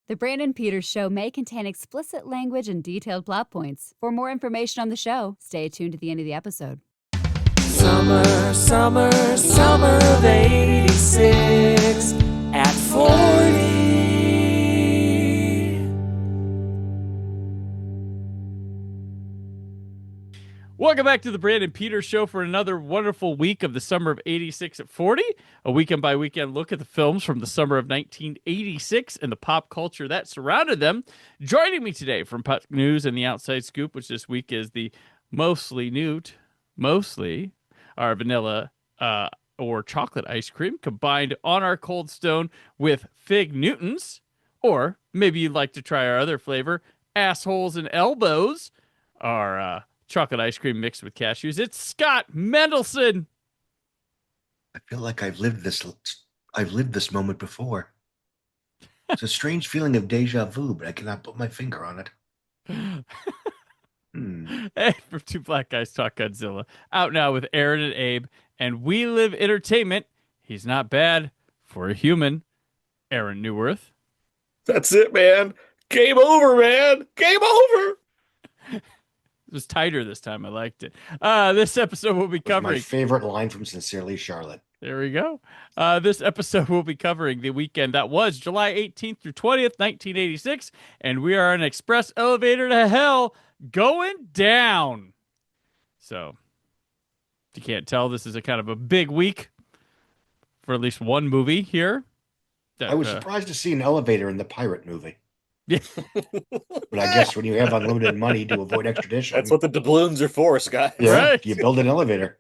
The Brandon Peters Show may contain explicit language and detailed plot points. For more information on the show, stay tuned to the end of the episode. Summer, summer, summer of 86 at 40. Welcome back to the Brandon Peters Show for another wonderful week of the summer of 86 at 40, a weekend-by-weekend look at the films from the summer of 1986 and the pop culture that surrounded them. Joining me today from Puck News and the Outside Scoop, which this week is the mostly our vanilla or chocolate ice cream combined on our Cold Stone with Fig Newtons, or maybe you'd like to try our other flavor, Assholes and Elbows, our chocolate ice cream mixed with cashews. It's Scott Mendelson. I feel like I've lived this moment before. It's a strange feeling of deja vu, but I cannot put my finger on it. Hey, from Two Black Guys Talk Godzilla, out now with Aaron and Abe, and We Live Entertainment. He's not bad for a human, Aaron Neuwirth. That's it, man. Game over, man. Game over. It was tighter this time. I liked it. This episode will be covering my favorite line from Sincerely Charlotte. There we go. This episode will be covering the weekend that was July 18th through 20th, 1986, and we are on an express elevator to hell going down. So, if you can't tell, this is a kind of a big week for at least one movie here. I was surprised to see an elevator in the pirate movie. Yeah. But I guess when you have unlimited money to avoid extradition. That's what the doubloons are for, Scott. Yeah, right. You build an elevator.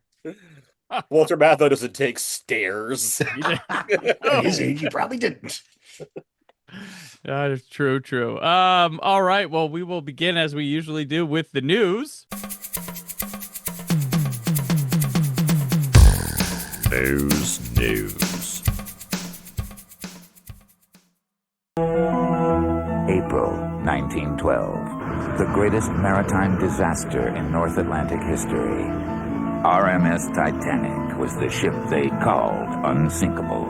Walter Matthau doesn't take stairs. He probably didn't. True. All right. Well, we will begin as we usually do with the news. News. April 1912. The greatest maritime disaster in North Atlantic history. RMS Titanic was the ship they called unsinkable.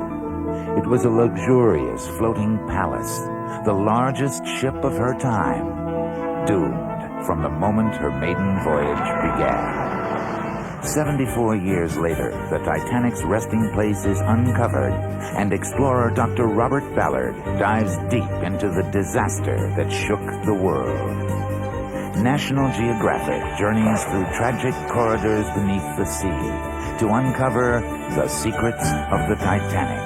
It was a luxurious floating palace, the largest ship of her time, doomed from the moment her maiden voyage began. 74 years later, the Titanic's resting place is uncovered, and explorer Dr. Robert Ballard dives deep into the disaster that shook the world. National Geographic journeys through tragic corridors beneath the sea to uncover the secrets of the Titanic.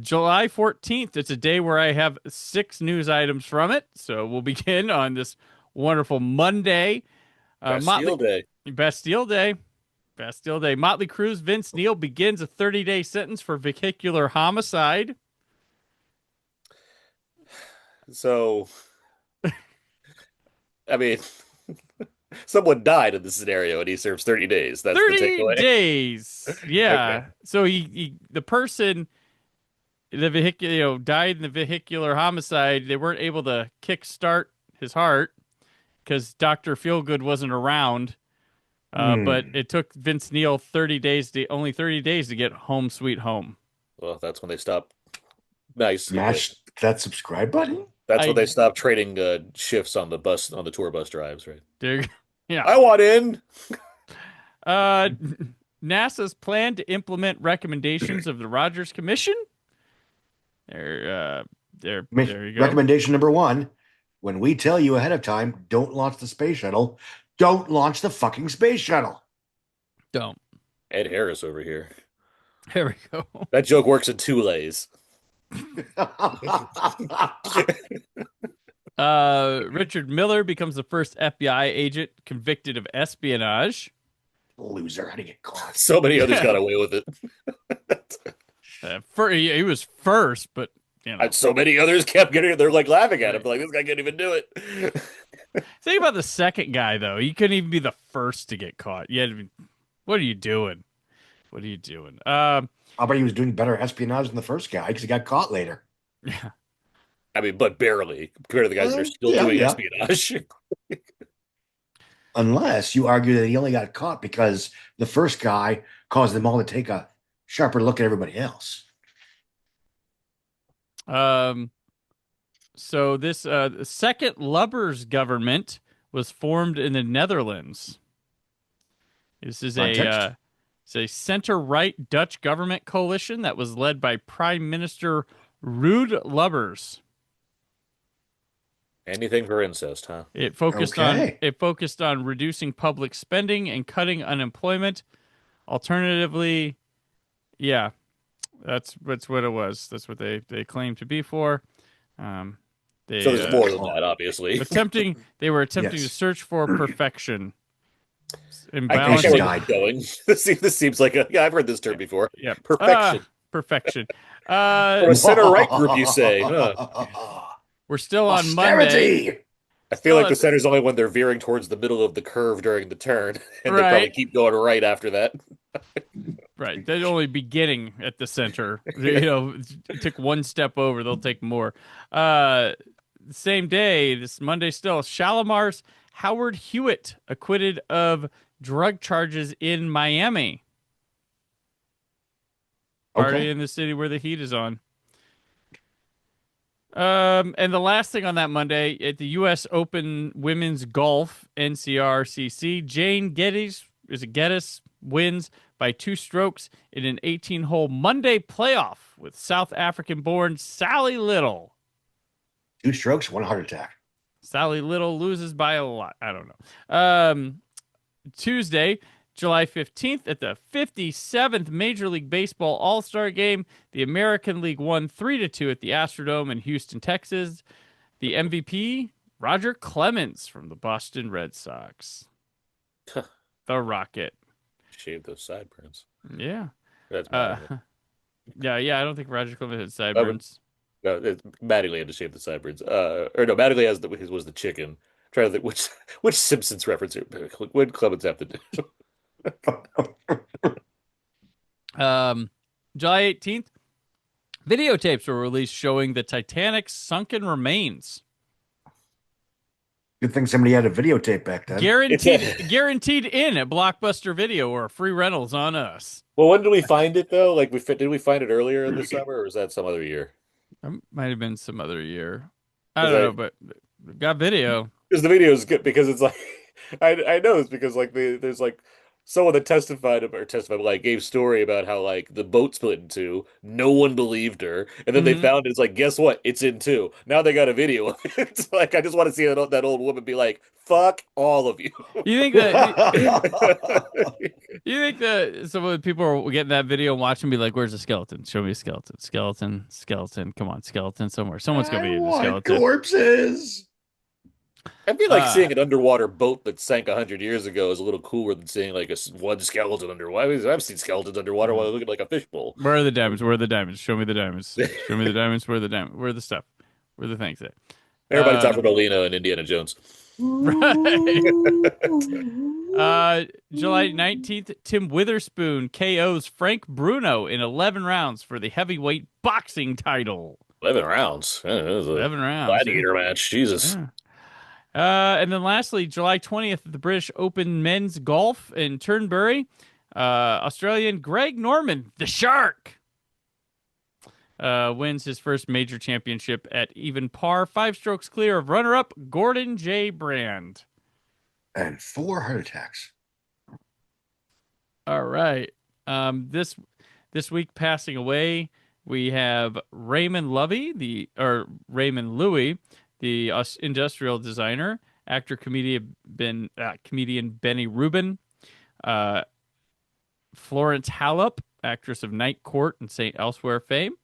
July 14th, it's a day where I have 6 news items from it, so we'll begin on this wonderful Monday. Bastille Day. Bastille Day. Motley Crue's Vince Neil begins a 30-day sentence for vehicular homicide. So, I mean, someone died in this scenario, and he serves 30 days. That's 30 the takeaway. days. Yeah. Okay. So the person, the vehicular, died in the vehicular homicide. They weren't able to kickstart his heart because Dr. Feelgood wasn't around. But it took Vince Neil only 30 days to get home sweet home. Well, that's when they stopped. Nice. Smash that subscribe button. That's when they stopped trading shifts on the tour bus drives, right? Yeah. I want in. NASA's plan to implement recommendations of the Rogers Commission. There you go. Recommendation number 1. When we tell you ahead of time, don't launch the space shuttle, don't launch the fucking space shuttle. Don't. Ed Harris over here. There we go. That joke works in 2 ways. Richard Miller becomes the first FBI agent convicted of espionage. Loser, how to get caught. So many others got away with it. He was first, but you know. And so many others kept getting it. They're like laughing at him. They're like, this guy can't even do it. Think about the second guy, though. He couldn't even be the first to get caught. What are you doing? I bet he was doing better espionage than the first guy because he got caught later. Yeah. I mean, but barely compared to the guys that are still doing espionage. Unless you argue that he only got caught because the first guy caused them all to take a sharper look at everybody else. So this the second Lubbers government was formed in the Netherlands. This is Context? it's a center-right Dutch government coalition that was led by Prime Minister Ruud Lubbers. Anything for incest, huh? It focused Okay. on reducing public spending and cutting unemployment. Alternatively, yeah, that's what it was. That's what they claimed to be for. They So there's more than that, obviously. they were attempting Yes. to search for perfection. And I balance. can't died. going. This seems like I've heard this term before. Yeah. Perfection. Perfection. For a center-right group, you say. Huh. We're still on Monday. Austerity! I feel like Oh, the center's only when they're veering towards the middle of the curve during the turn, and they Right. probably keep going right after that. Right. They're only beginning at the center. It took one step over. They'll take more. Same day, this Monday still, Shalimar's Howard Hewitt acquitted of drug charges in Miami. Party Okay. in the city where the heat is on. And the last thing on that Monday at the U.S. Open Women's Golf NCRCC, Jane Geddes wins by 2 strokes in an 18-hole Monday playoff with South African-born Sally Little. 2 strokes, 1 heart attack. Sally Little loses by a lot. I don't know. Tuesday, July 15th, at the 57th Major League Baseball All-Star Game, the American League won 3-2 at the Astrodome in Houston, Texas. The MVP, Roger Clemens from the Boston Red Sox. The Rocket. Shave those sideburns. Yeah. That's Yeah, I don't think Roger Clemens had sideburns. No, Mattingly had to shave the sideburns. Or no, Mattingly was the chicken. I'm trying to think which Simpsons reference would Clemens have to do? July 18th, videotapes were released showing the Titanic's sunken remains. Good thing somebody had a videotape back then. Guaranteed in at Blockbuster Video or free rentals on us. Well, when did we find it though? Like did we find it earlier in the summer, or was that some other year? That might have been some other year. I don't know, but we got video. Because the video is good because it's like I know it's because like there's like someone that testified like gave story about how like the boat split in two, no one believed her, and then they found it's like, guess what? It's in two. Now they got a video of it. It's like I just want to see that old woman be like, fuck all of you. You think that some of the people are getting that video and watching be like, where's the skeleton? Show me a skeleton. Skeleton. Come on, skeleton somewhere. Someone's gonna be a skeleton. Corpses. I feel like seeing an underwater boat that sank 100 years ago is a little cooler than seeing like one skeleton underwater. I've seen skeletons underwater while I look at like a fishbowl. Where are the diamonds? Where are the diamonds? Show me the diamonds. Show me the diamonds. Where are the diamonds? Where are the stuff? Where are the things at? Everybody talking about Lena and Indiana Jones. Right. July 19th, Tim Witherspoon KOs Frank Bruno in 11 rounds for the heavyweight boxing title. 11 rounds. 11 rounds. Gladiator match. Jesus. Yeah. And then lastly, July 20th, the British Open men's golf in Turnberry. Australian Greg Norman, the Shark, wins his first major championship at even par, 5 strokes clear of runner-up Gordon J. Brand. And 4 heart attacks. All right. This week passing away, we have Raymond Louis, the industrial designer, actor, comedian Benny Rubin, Florence Hallup, actress of Night Court and St. Elsewhere fame,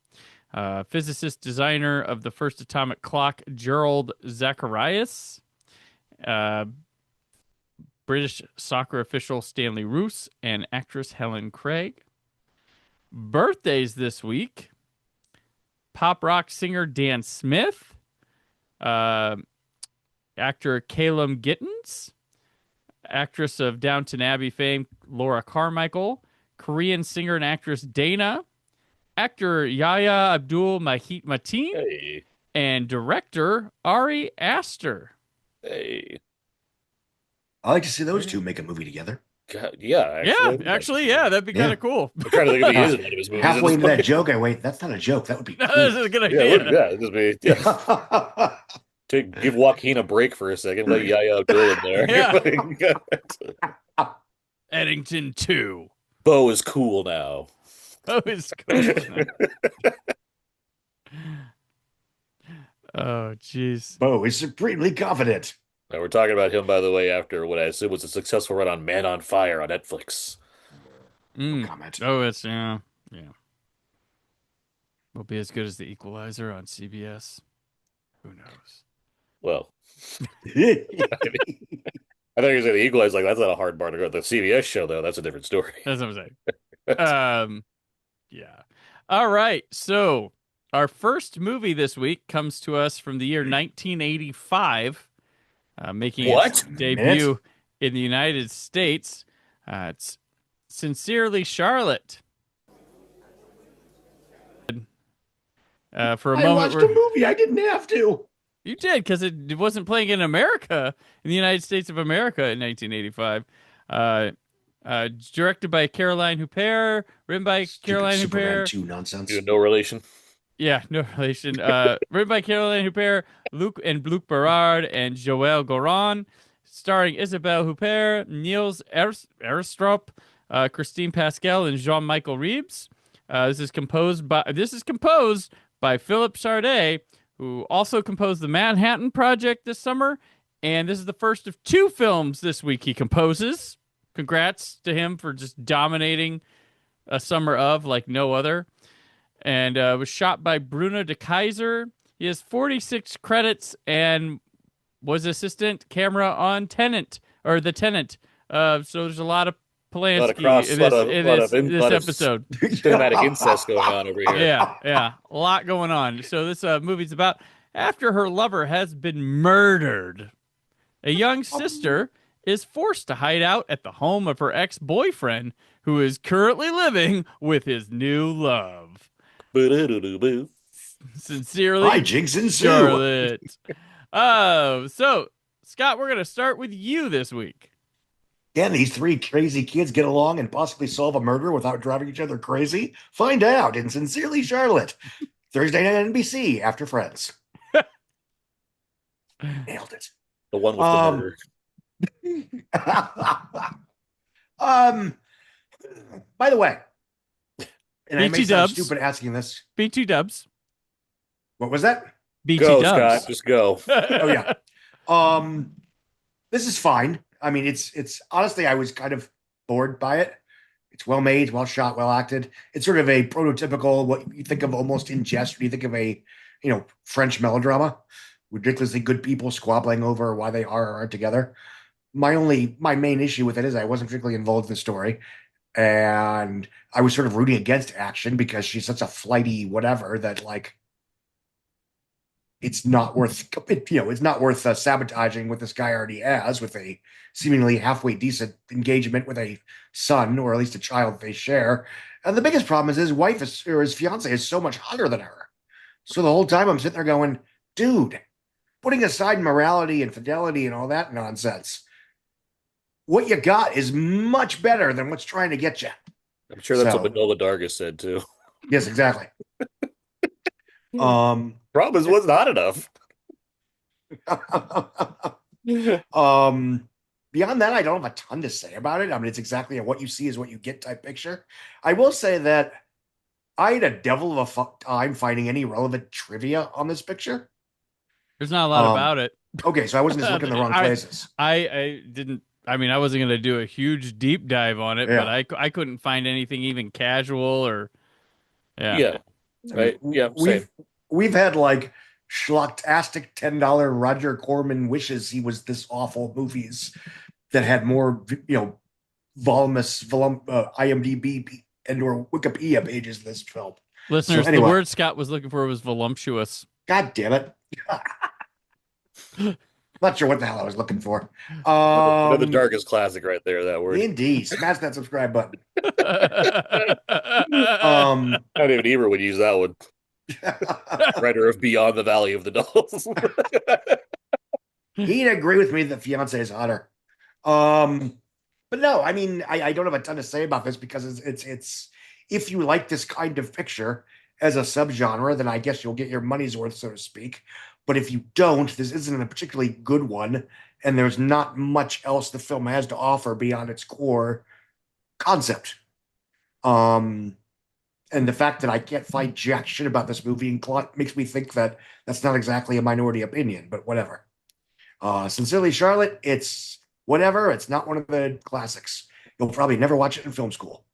physicist, designer of the first atomic clock, Gerald Zacharias, British soccer official Stanley Roos, and actress Helen Craig. Birthdays this week: pop rock singer Dan Smith, actor Calum Gittins, actress of Downton Abbey fame Laura Carmichael, Korean singer and actress Dana, actor Yahya Abdul Mateen, Hey. and director Ari Aster. Hey. I like to see those two make a movie together. God, yeah, Yeah, that'd be kind Yeah. of cool. I'm trying to think if he is in one of his movies. Halfway into that It's joke, I wait. That's not a joke. That would be No, cool. this is a good yeah, idea. it'd just be to give Joaquin a break for a second, let Yaya Abdul in there. Yeah. Eddington 2. Bo is cool now. Oh, it's cool. Oh, jeez. Bo is supremely confident. Now we're talking about him, by the way, after what I assume was a successful run on Man on Fire on Netflix. Comment. Oh, it's yeah. Will be as good as The Equalizer on CBS. Who knows? Well, I think you're saying the Equalizer, like that's not a hard bar to go. The CBS show, though, that's a different story. That's what I'm saying. Yeah. All right. So our first movie this week comes to us from the year 1985, making its debut in the United States. It's Sincerely Charlotte. For a I moment, watched a movie. I didn't have to. You did, because it wasn't playing in America, in the United States of America in 1985. Directed by Caroline Huppert, written by Caroline Superman Huppert. 2 nonsense. No relation. Yeah, no relation. Written by Caroline Huppert, Luc Berard, and Joël Goran. Starring Isabelle Huppert, Niels Erstrup, Christine Pascal, and Jean-Michel Reeves. This is composed by Philip Sardé, who also composed the Manhattan Project this summer, and this is the first of 2 films this week he composes. Congrats to him for just dominating a summer of like no other. And was shot by Bruno de Kaiser. He has 46 credits and was assistant camera on The Tenant. So there's a lot of Polanski in this episode. Cinematic incest going on over here. Yeah, a lot going on. So this movie's about after her lover has been murdered, a young sister is forced to hide out at the home of her ex-boyfriend, who is currently living with his new love. Sincerely, Hi, Jinx and Sue. Charlotte. So Scott, we're going to start with you this week. Can these 3 crazy kids get along and possibly solve a murder without driving each other crazy? Find out in Sincerely Charlotte. Thursday night on NBC after Friends. Nailed it. The one with the murder. By the way, and I may BT sound dubs. stupid asking this. BT dubs. What was that? BT Go, dubs. Scott. Just go. Oh yeah. This is fine. I mean, it's honestly, I was kind of bored by it. It's well made, well shot, well acted. It's sort of a prototypical what you think of almost in jest when you think of a French melodrama. Ridiculously good people squabbling over why they are or aren't together. My main issue with it is I wasn't particularly involved in the story, and I was sort of rooting against action because she's such a flighty whatever that like it's not worth sabotaging what this guy already has with a seemingly halfway decent engagement with a son or at least a child they share. And the biggest problem is his wife or his fiance is so much hotter than her. So the whole time I'm sitting there going, dude, putting aside morality and fidelity and all that nonsense, what you got is much better than what's trying to get you. I'm sure that's what Manola Dargis said too. Yes, exactly. Problem is, it wasn't hot enough. Beyond that, I don't have a ton to say about it. I mean, it's exactly a what you see is what you get type picture. I will say that I had a devil of a time finding any relevant trivia on this picture. There's not a lot about it. Okay, so I wasn't just looking in the wrong places. I didn't. I mean, I wasn't going to do a huge deep dive on it, Yeah. but I couldn't find anything even casual or. Yeah. Right. Yeah. We've had like schlocktastic $10 Roger Corman wishes he was this awful movies that had more voluminous IMDb and or Wikipedia pages than this film. Listeners, So anyway. the word Scott was looking for was voluptuous. God damn it. Not sure what the hell I was looking for. Another Dargis classic right there, that word. Indeed. Smash that subscribe button. Not even Eber would use that one. Writer of Beyond the Valley of the Dolls. He'd agree with me that fiance is hotter. But no, I mean, I don't have a ton to say about this because it's if you like this kind of picture as a subgenre, then I guess you'll get your money's worth, so to speak. But if you don't, this isn't a particularly good one, and there's not much else the film has to offer beyond its core concept. Um, and the fact that I can't find jack shit about this movie makes me think that that's not exactly a minority opinion, but whatever. Sincerely, Charlotte, it's whatever. It's not one of the classics. You'll probably never watch it in film school.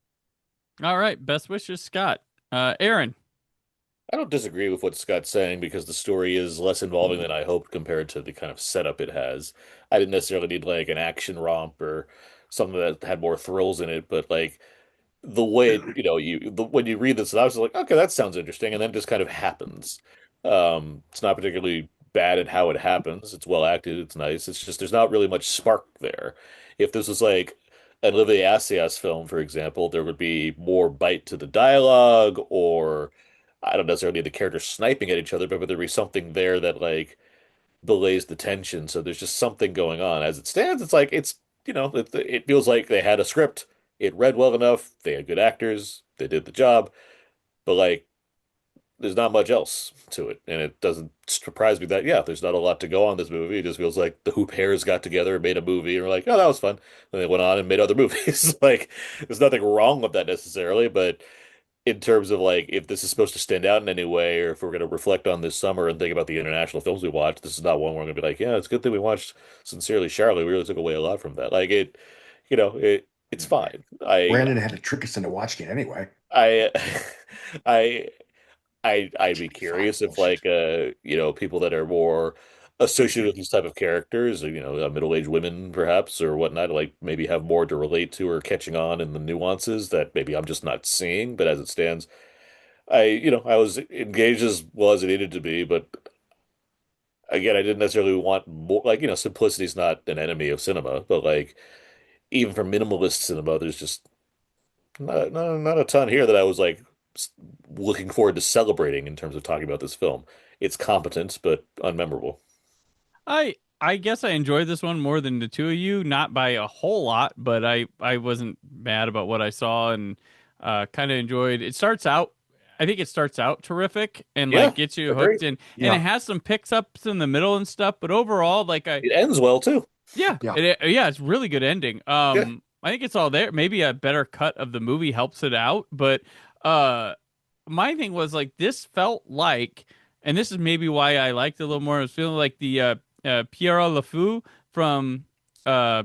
All right. Best wishes, Scott. Aaron. I don't disagree with what Scott's saying because the story is less involving than I hoped compared to the kind of setup it has. I didn't necessarily need like an action romp or something that had more thrills in it, but like the way when you read this, I was like, okay, that sounds interesting, and then it just kind of happens. It's not particularly bad at how it happens. It's well acted. It's nice. It's just there's not really much spark there. If this was like an Olivier Assayas film, for example, there would be more bite to the dialogue, or I don't necessarily need the characters sniping at each other, but there'd be something there that like belays the tension. So there's just something going on. As it stands, it's like it feels like they had a script. It read well enough. They had good actors. They did the job. But like, there's not much else to it, and it doesn't surprise me that there's not a lot to go on this movie. It just feels like the Hoop Hairs got together and made a movie, and we're like, oh, that was fun. And they went on and made other movies. Like, there's nothing wrong with that necessarily, but in terms of like if this is supposed to stand out in any way, or if we're going to reflect on this summer and think about the international films we watched, this is not one where I'm going to be like, yeah, it's a good thing we watched Sincerely Charlie. We really took away a lot from that. Like it's fine. Brandon had to trick us into watching it anyway. I, I, I'd be Fine, curious if bullshit. like people that are more associated with these type of characters, middle-aged women perhaps or whatnot, like maybe have more to relate to or catching on in the nuances that maybe I'm just not seeing. But as it stands, I was engaged as well as it needed to be, but again, I didn't necessarily want more. Like, simplicity is not an enemy of cinema, but like even for minimalist cinema, there's just not a ton here that I was like looking forward to celebrating in terms of talking about this film. It's competent, but unmemorable. I guess I enjoyed this one more than the two of you, not by a whole lot, but I wasn't mad about what I saw and kind of enjoyed. I think it starts out terrific and Yeah, like gets you agree. hooked in, and it Yeah, has some picks ups in the middle and stuff. But overall, like It ends well too. yeah. yeah, it's really good ending. Yeah. I think it's all there. Maybe a better cut of the movie helps it out, but uh, my thing was like this felt like, and this is maybe why I liked it a little more. I was feeling like the Pierre LeFou from uh,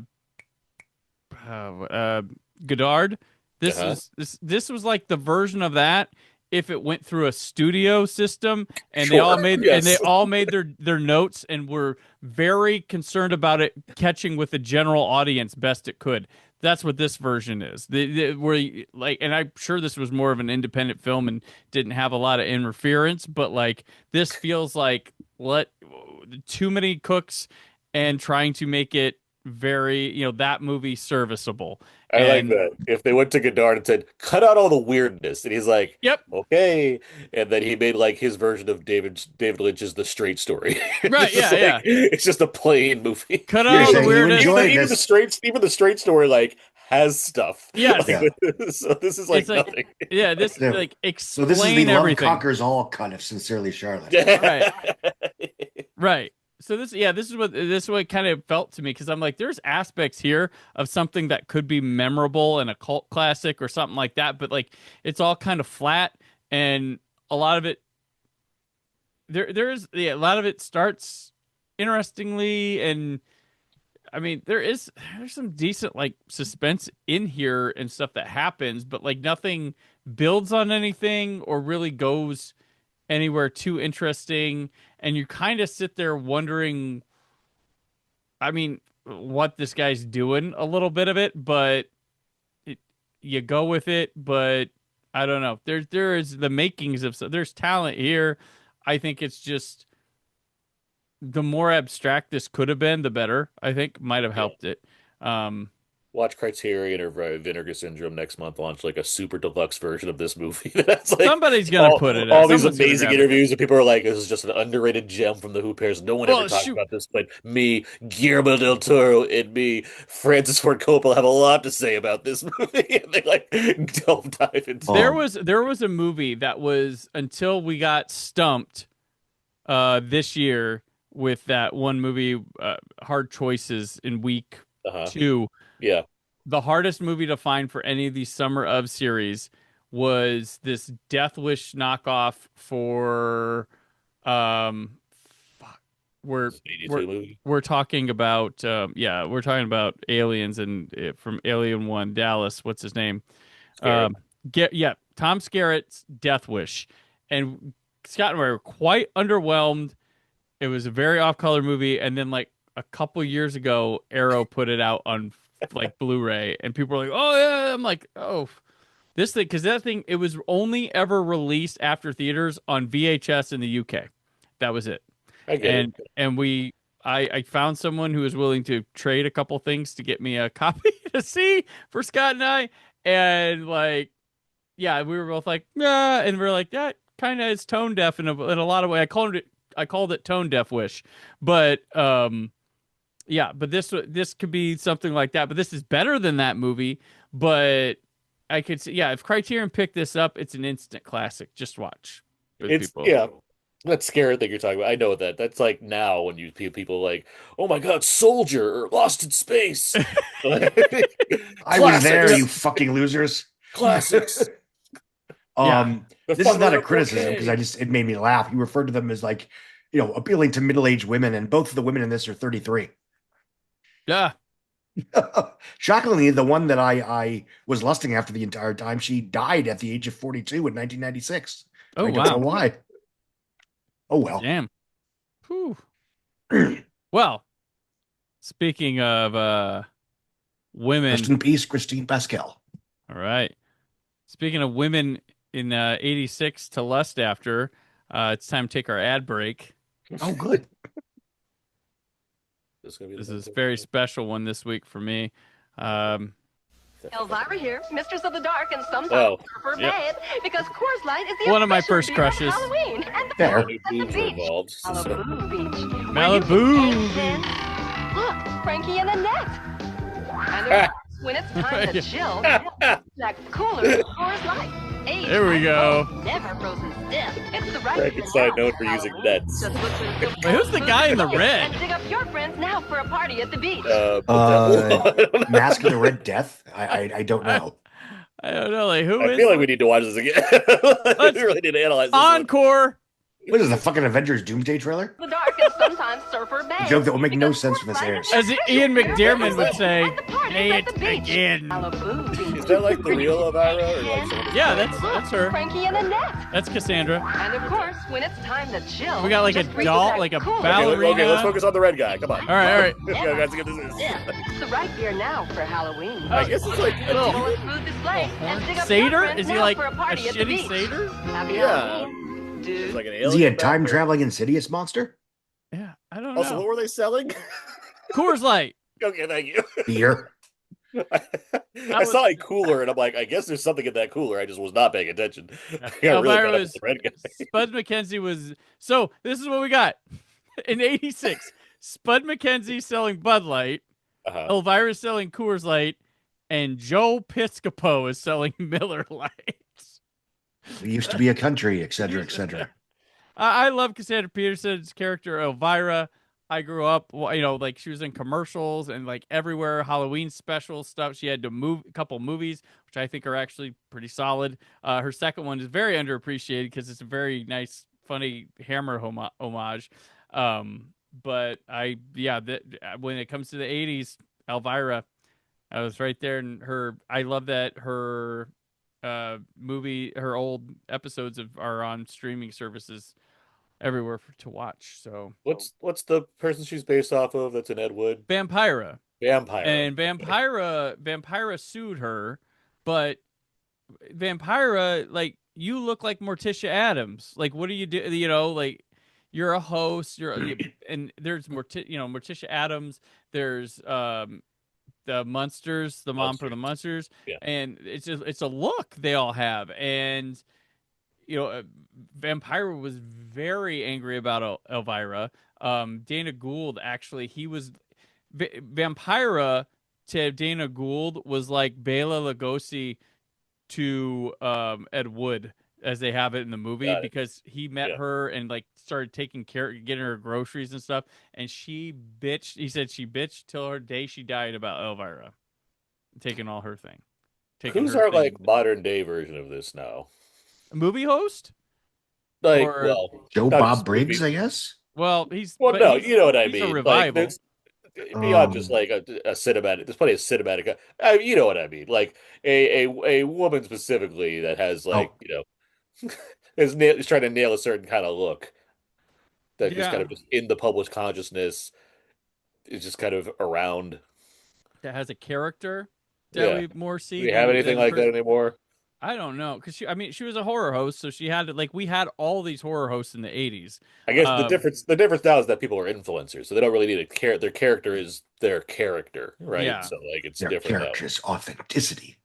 Godard. Uh-huh. This was like the version of that if it went through a studio system and Sure. they Yes. all made their notes and were very concerned about it catching with the general audience best it could. That's what this version is. And I'm sure this was more of an independent film and didn't have a lot of interference, but like this feels like let too many cooks and trying to make it very, that movie serviceable. I like And that. If they went to Godard and said, cut out all the weirdness, and he's like, yep, okay. And then he made like his version of David Lynch's The Straight Story. right, It's just yeah, like yeah. it's just a plain movie. Cut out You're all the saying you weirdness. enjoyed Even this. even the straight story like has stuff. Yes. Yeah. So this is like It's like, nothing. yeah, this Yeah. like So this is the explain love everything. conquers all cut of Sincerely Charlotte. Right. Right. So this is what it kind of felt to me because I'm like, there's aspects here of something that could be memorable and a cult classic or something like that, but like it's all kind of flat and a lot of it a lot of it starts interestingly and I mean there's some decent like suspense in here and stuff that happens, but like nothing builds on anything or really goes anywhere too interesting, and you kind of sit there wondering, I mean, what this guy's doing a little bit of it, but you go with it, but I don't know. There is the makings of there's talent here. I think it's just the more abstract this could have been, the better. I think might have helped it. Um, watch Criterion or Vinegar Syndrome next month launch like a super deluxe version of this movie. That's like Somebody's gonna put it up. all these Someone's gonna amazing grab it. interviews, and people are like, "This is just an underrated gem from the Who pairs. No one ever Well, talks shoot. about this, but me, Guillermo del Toro, and me, Francis Ford Coppola have a lot to say about this movie." And they like don't dive into There Oh. was a movie that was until we got stumped this year with that one movie, Hard Choices in week Uh-huh. 2. Yeah. The hardest movie to find for any of these Summer of series was this Death Wish knockoff for fuck, we're It's an 82 we're movie. we're talking about we're talking about aliens and from Alien 1 Dallas, what's his name? Scarrett. Tom Skerritt's Death Wish. And Scott and I were quite underwhelmed. It was a very off-color movie, and then like a couple years ago, Arrow put it out on like Blu-ray, and people were like, "Oh yeah," I'm like, "Oh, this thing," because that thing it was only ever released after theaters on VHS in the UK. That was it. I get it. And I found someone who was willing to trade a couple things to get me a copy to see for Scott and I, and like, yeah, we were both like, yeah, and we are like, that kind of is tone deaf in a lot of ways. I called it tone deaf Wish, but yeah, but this could be something like that. But this is better than that movie. But I could see, yeah, if Criterion picked this up, it's an instant classic. Just watch with It's people. yeah. That Scarrett thing you're talking about. I know that. That's like now when you people like, "Oh my God, Soldier or Lost in Space." I was there, Classics. you fucking losers. Classics. Yeah. This is not a criticism because it made me laugh. You referred to them as like, appealing to middle-aged women, and both of the women in this are 33. Yeah. Shockingly, the one that I was lusting after the entire time, she died at the age of 42 in 1996. Oh, I don't know wow. why. Oh well. Damn. Whew. Well, speaking of women, Rest in peace, Christine Pascal. all right. Speaking of women in 86 to lust after, it's time to take our ad break. Oh, good. This is a very special one this week for me. Elvira here, Mistress of the Dark, and sometimes Oh, for yep. bed because Coors Light is the One of my official first beer of crushes. Halloween and the There. best at the Boobs are beach. involved. Malibu Beach. Malibu Where you can look, Frankie and Annette. And of course, when it's time to chill, that cooler Coors Light. Aged There we like go. gold, never frozen stiff. It's the right Frankenstein beer now known for using Halloween. nets. Just look for the silver Wait, who's the guy in the lights red? And dig up your friends now for a party at the beach. Mask of the Red Death. I don't know. I don't know, like who I is feel like we need to watch this again. We really need to analyze this one. Encore? What is the fucking Avengers Doomsday trailer? The dark and sometimes surfer bang. A joke that will make no Because sense when this Coors Light airs. is As the Ian official McDiarmid beer would of say, Halloween and the parties "Say at it the beach. again." Malibu Beach. Is that like the real Elvira or like someone? Yeah, that's her. Frankie and Annette. That's Cassandra. And of course, when it's time to chill, We got like a just reach doll, that like a cooler ballerina. Okay, let's focus on the red guy. Come on. All right. Yeah, guys, get this. It's the right beer now for Halloween. I guess it's like a Little Food display and dig up your satyr? friends Is he now like for a a party at the shitty beach. satyr? Happy Yeah. Halloween, dude. It's like an Is he a alien time background. traveling insidious monster? Yeah, I don't Also, know. what were they selling? Coors Light. Okay, thank you. Beer. I saw a cooler and I'm like, I guess there's something in that cooler. I just was not paying attention. I got really Elvira bad at was the red guy. Spud McKenzie was. So this is what we got in '86. Spud McKenzie selling Bud Light, Uh-huh. Elvira selling Coors Light, and Joe Piscopo is selling Miller Lite. We used to be a country, et cetera, et cetera. I love Cassandra Peterson's character Elvira. I grew up, like she was in commercials and like everywhere, Halloween special stuff. She had to move a couple movies, which I think are actually pretty solid. Her second one is very underappreciated because it's a very nice, funny Hammer homage. But when it comes to the '80s, Elvira, I was right there, and I love that her movie, her old episodes are on streaming services everywhere to watch. So What's the person she's based off of that's in Ed Wood? Vampira. Vampire. And Vampira sued her, but Vampira, like, you look like Morticia Adams. Like, what do you do? Like, you're a host. And there's Morticia Adams. There's the Munsters, the mom from the Munsters, Yeah. and it's a look they all have, and Vampira was very angry about Elvira. Dana Gould actually, he was Vampira to Dana Gould was like Bela Lugosi to Ed Wood as they have it in the movie, because he met her and like started taking care, getting her groceries and stuff, and she bitched. He said she bitched till her day she died about Elvira taking all her thing. Who's our like modern day version of this now? A movie host? Like, Or, well, Joe not Bob just Briggs, movie. I guess. Well, he's no, you know what I he's mean. a revival. Like, beyond just like a cinematic. There's plenty of cinematic. You know what I mean. Like a woman specifically that has like is trying to nail a certain kind of look that just kind of just in the public consciousness is just kind of around. That has a character that we more see. Do we have anything like that anymore? I don't know, because she was a horror host, so she had like we had all these horror hosts in the 80s. I guess the difference now is that people are influencers, so they don't really need a their character is their character, right? Yeah. So like it's Their different. Character's authenticity.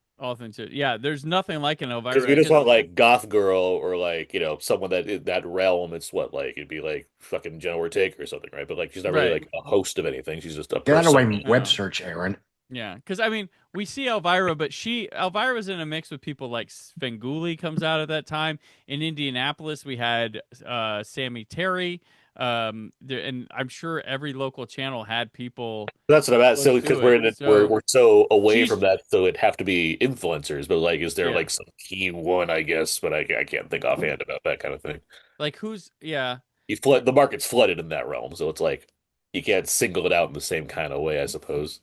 Yeah, there's nothing like an Elvira. Because if you just want like goth girl or like someone that in that realm, it's what like it'd be like fucking Jenna Ortega or something, right? But like she's not really like a host of anything. She's just a Get out of person. my web search, Aaron. Yeah, because I mean, we see Elvira, but Elvira was in a mix with people like Svengoolie comes out at that time. In Indianapolis, we had Sammy Terry, and I'm sure every local channel had people. That's what I'm at. So because we're so away from that, so it'd have to be influencers. But like, is there like some key one? I guess, but I can't think offhand about that kind of thing. Like the market's flooded in that realm, so it's like you can't single it out in the same kind of way, I suppose.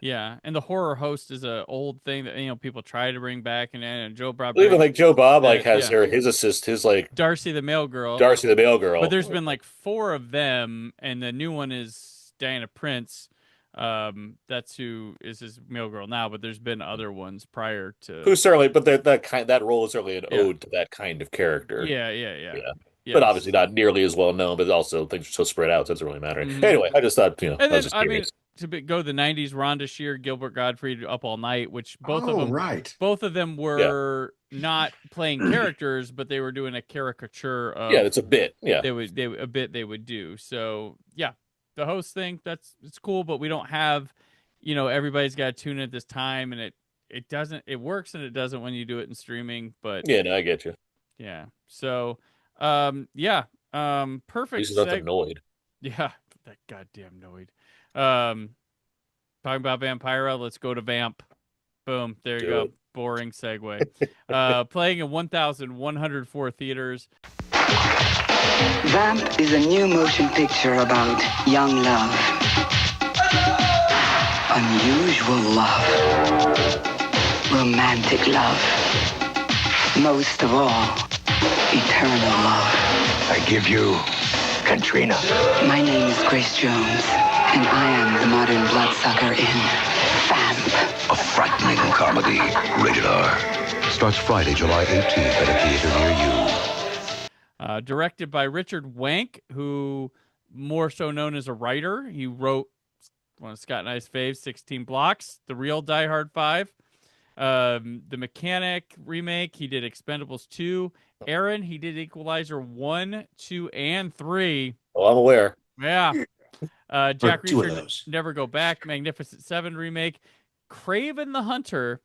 Yeah, and the horror host is a old thing that people try to bring back, and Joe Bob. Even like Joe Bob has his like Darcy the Mail Girl. But there's been like 4 of them, and the new one is Diana Prince. That's who is his mail girl now, but there's been other ones prior to. Who certainly, but that role is certainly an ode to that kind of character. Yeah. Yes. But obviously not nearly as well known. But also things are so spread out, so it doesn't really matter. Mm-hmm. Anyway, I just thought And then, I mean, to go to the 90s, Rhonda Shear, Gilbert Gottfried, Up All Night, which both of them were not playing characters, but they were doing a caricature of. Yeah, it's a bit. Yeah, they would do. So yeah, the host thing it's cool, but we don't have, everybody's got to tune in at this time, and it works and it doesn't when you do it in streaming. But yeah, no, I get you. Yeah, so perfect. He's not annoyed. Yeah, that goddamn Noid. Talking about Vampira, let's go to Vamp. Boom, there you go. Boring segue. Playing in 1,104 theaters. Vamp is a new motion picture about young love. Unusual love. Romantic love. Most of all, eternal love. I give you Katrina. My name is Grace Jones, and I am the modern bloodsucker in Vamp. A frightening comedy, rated R. Starts Friday, July 18th at a theater near you. Directed by Richard Wank, who more so known as a writer. He wrote one of Scott and I's faves, 16 Blocks, The Real Die Hard 5, the Mechanic remake. He did Expendables 2. Aaron, he did Equalizer 1, 2, and 3. Oh, I'm aware. Yeah. Jack Two of Reacher, those. Never Go Back, Magnificent 7 remake, Craven the Hunter,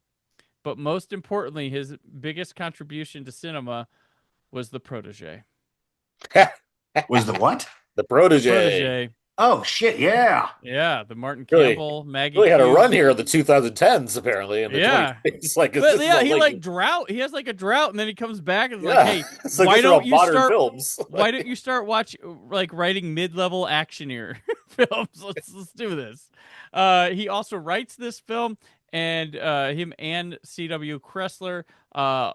but most importantly, his biggest contribution to cinema was The Protege. Was the what? The Protege. Oh shit! Yeah. Yeah, the Martin Really- Campbell, Maggie. Really had a Q. run here in the 2010s, apparently. In the Yeah. 20s. Like, But yeah, he like drought. He has like a drought, and then he comes back and is yeah. like, "Hey, It's like why these are don't all you modern start? films? Why don't you start writing mid-level actioneer films? Let's do this." He also writes this film, and him and C.W. Kressler,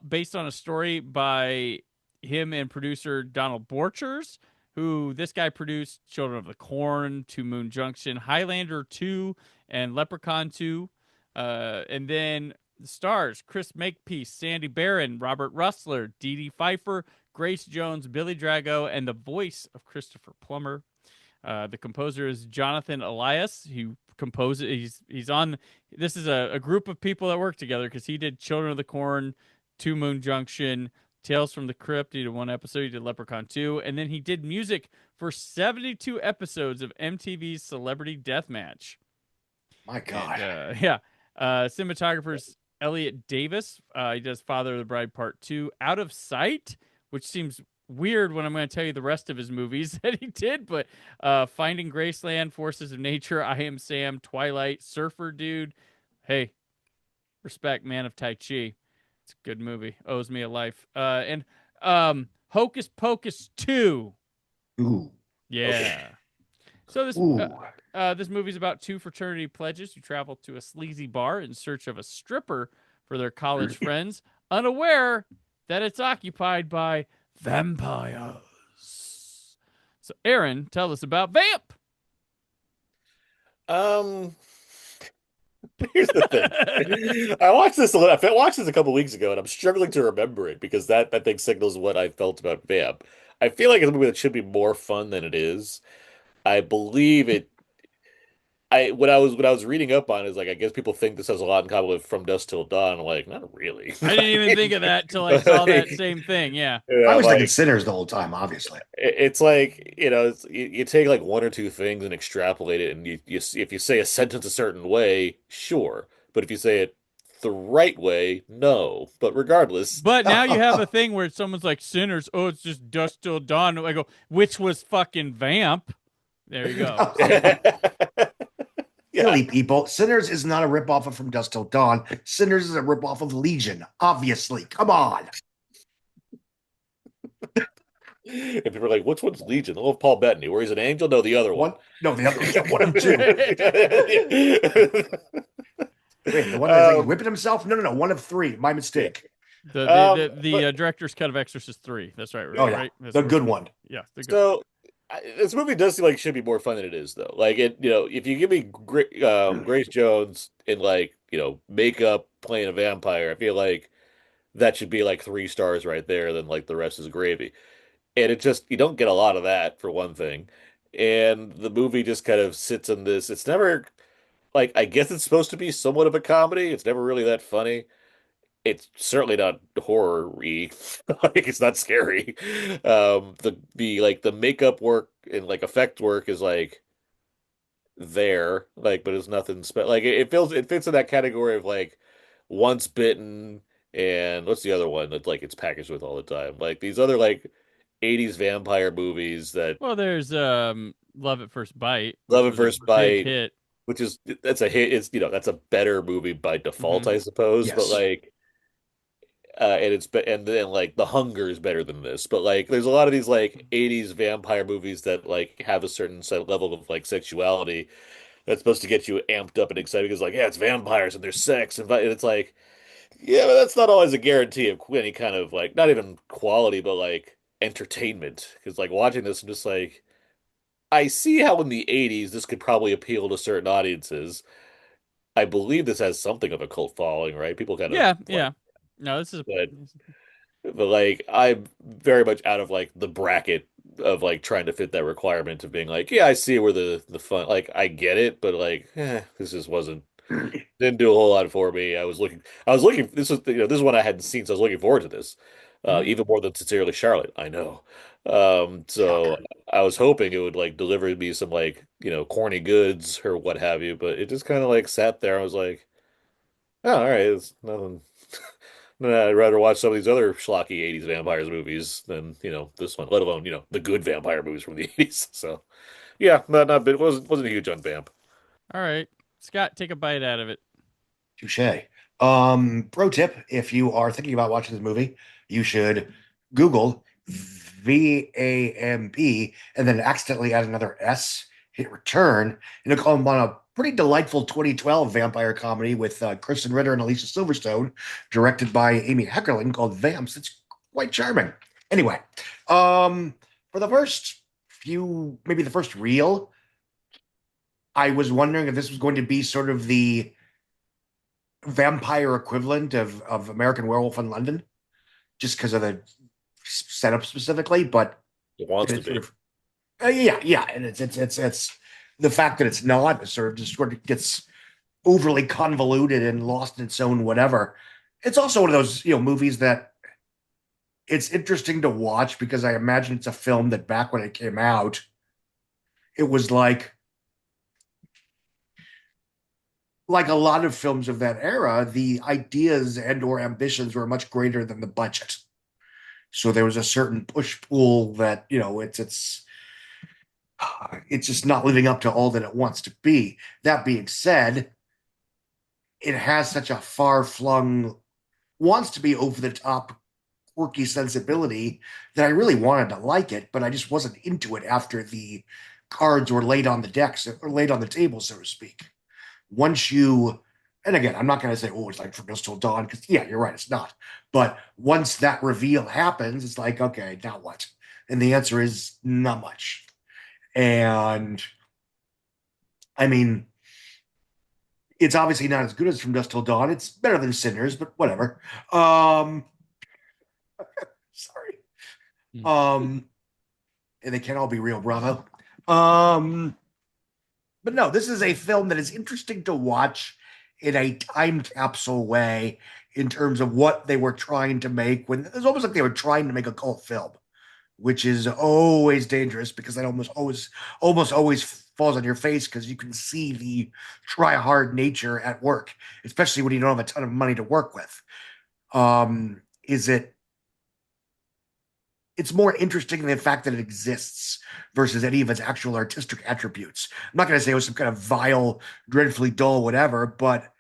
based on a story by him and producer Donald Borchers, who this guy produced Children of the Corn, To Moon Junction, Highlander 2, and Leprechaun 2. And then the stars, Chris Makepeace, Sandy Barron, Robert Russler, Dee Dee Pfeiffer, Grace Jones, Billy Drago, and the voice of Christopher Plummer. The composer is Jonathan Elias. He composes. He's on. This is a group of people that work together because he did Children of the Corn, Two Moon Junction, Tales from the Crypt. He did one episode. He did Leprechaun 2, and then he did music for 72 episodes of MTV's Celebrity Deathmatch. My God. And, yeah. Cinematographer's Elliot Davis. He does Father of the Bride Part 2, Out of Sight, which seems weird when I'm going to tell you the rest of his movies that he did, but Finding Graceland, Forces of Nature, I Am Sam, Twilight, Surfer Dude. Hey, respect, Man of Tai Chi. It's a good movie. Owes Me a Life. And Hocus Pocus 2. Ooh. Yeah. Okay. So this movie's about two fraternity pledges who travel to a sleazy bar in search of a stripper for their college friends, unaware that it's occupied by vampires. So, Aaron, tell us about Vamp. Here's the thing. I watched this a couple weeks ago, and I'm struggling to remember it because that I think signals what I felt about Vamp. I feel like it's a movie that should be more fun than it is. I believe it. When I was reading up on it, is like I guess people think this has a lot in common with From Dusk Till Dawn. I'm like, not really. I didn't even think of that till I saw that same thing. Yeah. I was thinking Sinners the whole time, obviously. It's like, you take like one or two things and extrapolate it, and you if you say a sentence a certain way, sure, but if you say it the right way, no. But regardless, but now you have a thing where someone's like Sinners. Oh, it's just Dusk Till Dawn. I go, which was fucking Vamp. There you go. Silly people. Sinners is not a ripoff of From Dusk Till Dawn. Sinners is a ripoff of Legion, obviously. Come on. And people are like, which one's Legion? Oh, Paul Bettany, where he's an angel? No, the other one. No, the other one of two. Wait, the one that's like whipping himself? No. One of three. My mistake. The director's cut of Exorcist 3. That's right. Oh, yeah. Right? The good one. Yeah. So this movie does seem like it should be more fun than it is, though. Like if you give me Grace Jones in makeup playing a vampire, I feel like that should be like 3 stars right there. Then like the rest is gravy, and you don't get a lot of that for one thing, and the movie just kind of sits in this. It's never like I guess it's supposed to be somewhat of a comedy. It's never really that funny. It's certainly not horror-y. Like it's not scary. The makeup work and like effect work is like there, like, but it's nothing special. Like it fits in that category of like Once Bitten and what's the other one that like it's packaged with all the time. Like these other like 80s vampire movies that. Well, there's Love at First Bite. Love at First Bite, hit. That's a hit. It's that's a better movie by default, I suppose. Yes. But like. And then like The Hunger is better than this, but like there's a lot of these like 80s vampire movies that like have a certain level of like sexuality that's supposed to get you amped up and excited because like it's vampires and there's sex and it's like but that's not always a guarantee of any kind of like not even quality but like entertainment because like watching this I'm just like I see how in the 80s this could probably appeal to certain audiences. I believe this has something of a cult following, right? People kind of yeah. No, this is but like I'm very much out of like the bracket of like trying to fit that requirement of being like, yeah, I see where the fun like I get it, but like this just didn't do a whole lot for me. I was looking this was this is one I hadn't seen, so I was looking forward to this. Even more than Sincerely Charlotte, I know. So I was hoping it would like deliver me some like, corny goods or what have you, but it just kind of like sat there. I was like, oh, all right, it's nothing. I'd rather watch some of these other schlocky 80s vampires movies than, this one, let alone, the good vampire movies from the 80s. So, yeah, not big. Wasn't huge on Vamp. All right. Scott, take a bite out of it. Touche. Pro tip, if you are thinking about watching this movie, you should Google VAMP and then accidentally add another S, hit return, and it'll come on a pretty delightful 2012 vampire comedy with Kristen Ritter and Alicia Silverstone, directed by Amy Heckerling, called Vamps. It's quite charming. Anyway, for the first maybe the first reel, I was wondering if this was going to be sort of the vampire equivalent of American Werewolf in London, just because of the setup specifically, but it wants to be. Yeah, and it's the fact that it's not sort of gets overly convoluted and lost in its own whatever. It's also one of those movies that it's interesting to watch because I imagine it's a film that back when it came out, it was like a lot of films of that era, the ideas and or ambitions were much greater than the budget. So there was a certain push pull that it's just not living up to all that it wants to be. That being said, it has such a far flung, wants to be over the top, quirky sensibility that I really wanted to like it, but I just wasn't into it after the cards were laid on the decks or laid on the table, so to speak. Once you, and again, I'm not going to say, oh, it's like From Dusk Till Dawn, because yeah, you're right, it's not. But once that reveal happens, it's like, okay, now what? And the answer is not much. And I mean, it's obviously not as good as From Dusk Till Dawn. It's better than Sinners, but whatever. Sorry. And they can't all be real, bravo. But no, this is a film that is interesting to watch in a time capsule way in terms of what they were trying to make when it's almost like they were trying to make a cult film, which is always dangerous because that almost always falls on your face because you can see the try hard nature at work, especially when you don't have a ton of money to work with. Is it's more interesting in the fact that it exists versus any of its actual artistic attributes. I'm not going to say it was some kind of vile, dreadfully dull, whatever, but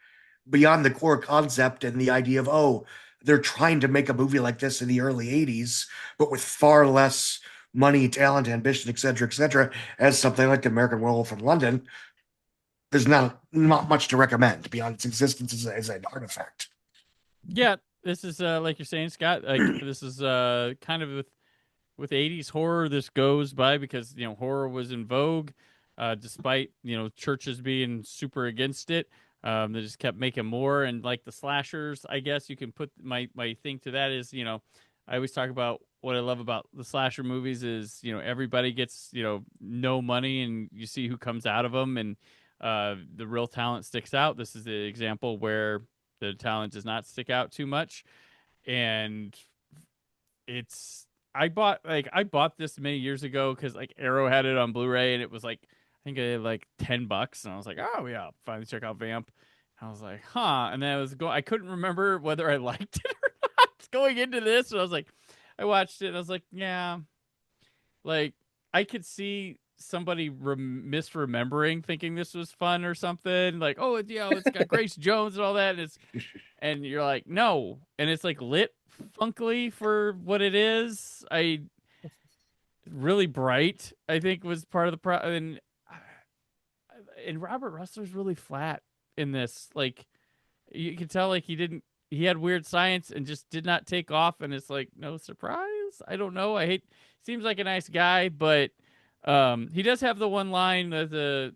beyond the core concept and the idea of, oh, they're trying to make a movie like this in the early 80s, but with far less money, talent, ambition, et cetera, as something like American Werewolf in London, there's not much to recommend beyond its existence as an artifact. Yeah, this is like you're saying, Scott. Like this is kind of with 80s horror. This goes by because horror was in vogue, despite churches being super against it. They just kept making more, and like the slashers, I guess you can put my thing to that is I always talk about what I love about the slasher movies is everybody gets no money, and you see who comes out of them, and the real talent sticks out. This is the example where the talent does not stick out too much, and I bought this many years ago because like Arrow had it on Blu-ray, and it was like I think I had like $10, and I was like, oh yeah, I'll finally check out Vamp. And I was like, huh, and then I couldn't remember whether I liked it or not going into this, and I was like, I watched it, and I was like, yeah, like I could see somebody misremembering thinking this was fun or something, like, oh yeah, it's got Grace Jones and all that, and you're like, no, and it's like lit funkily for what it is. Really bright, I think, was part of the problem, and Robert Russell's really flat in this. Like you can tell, like he had weird science and just did not take off, and it's like no surprise. I don't know. Seems like a nice guy, but he does have the one line that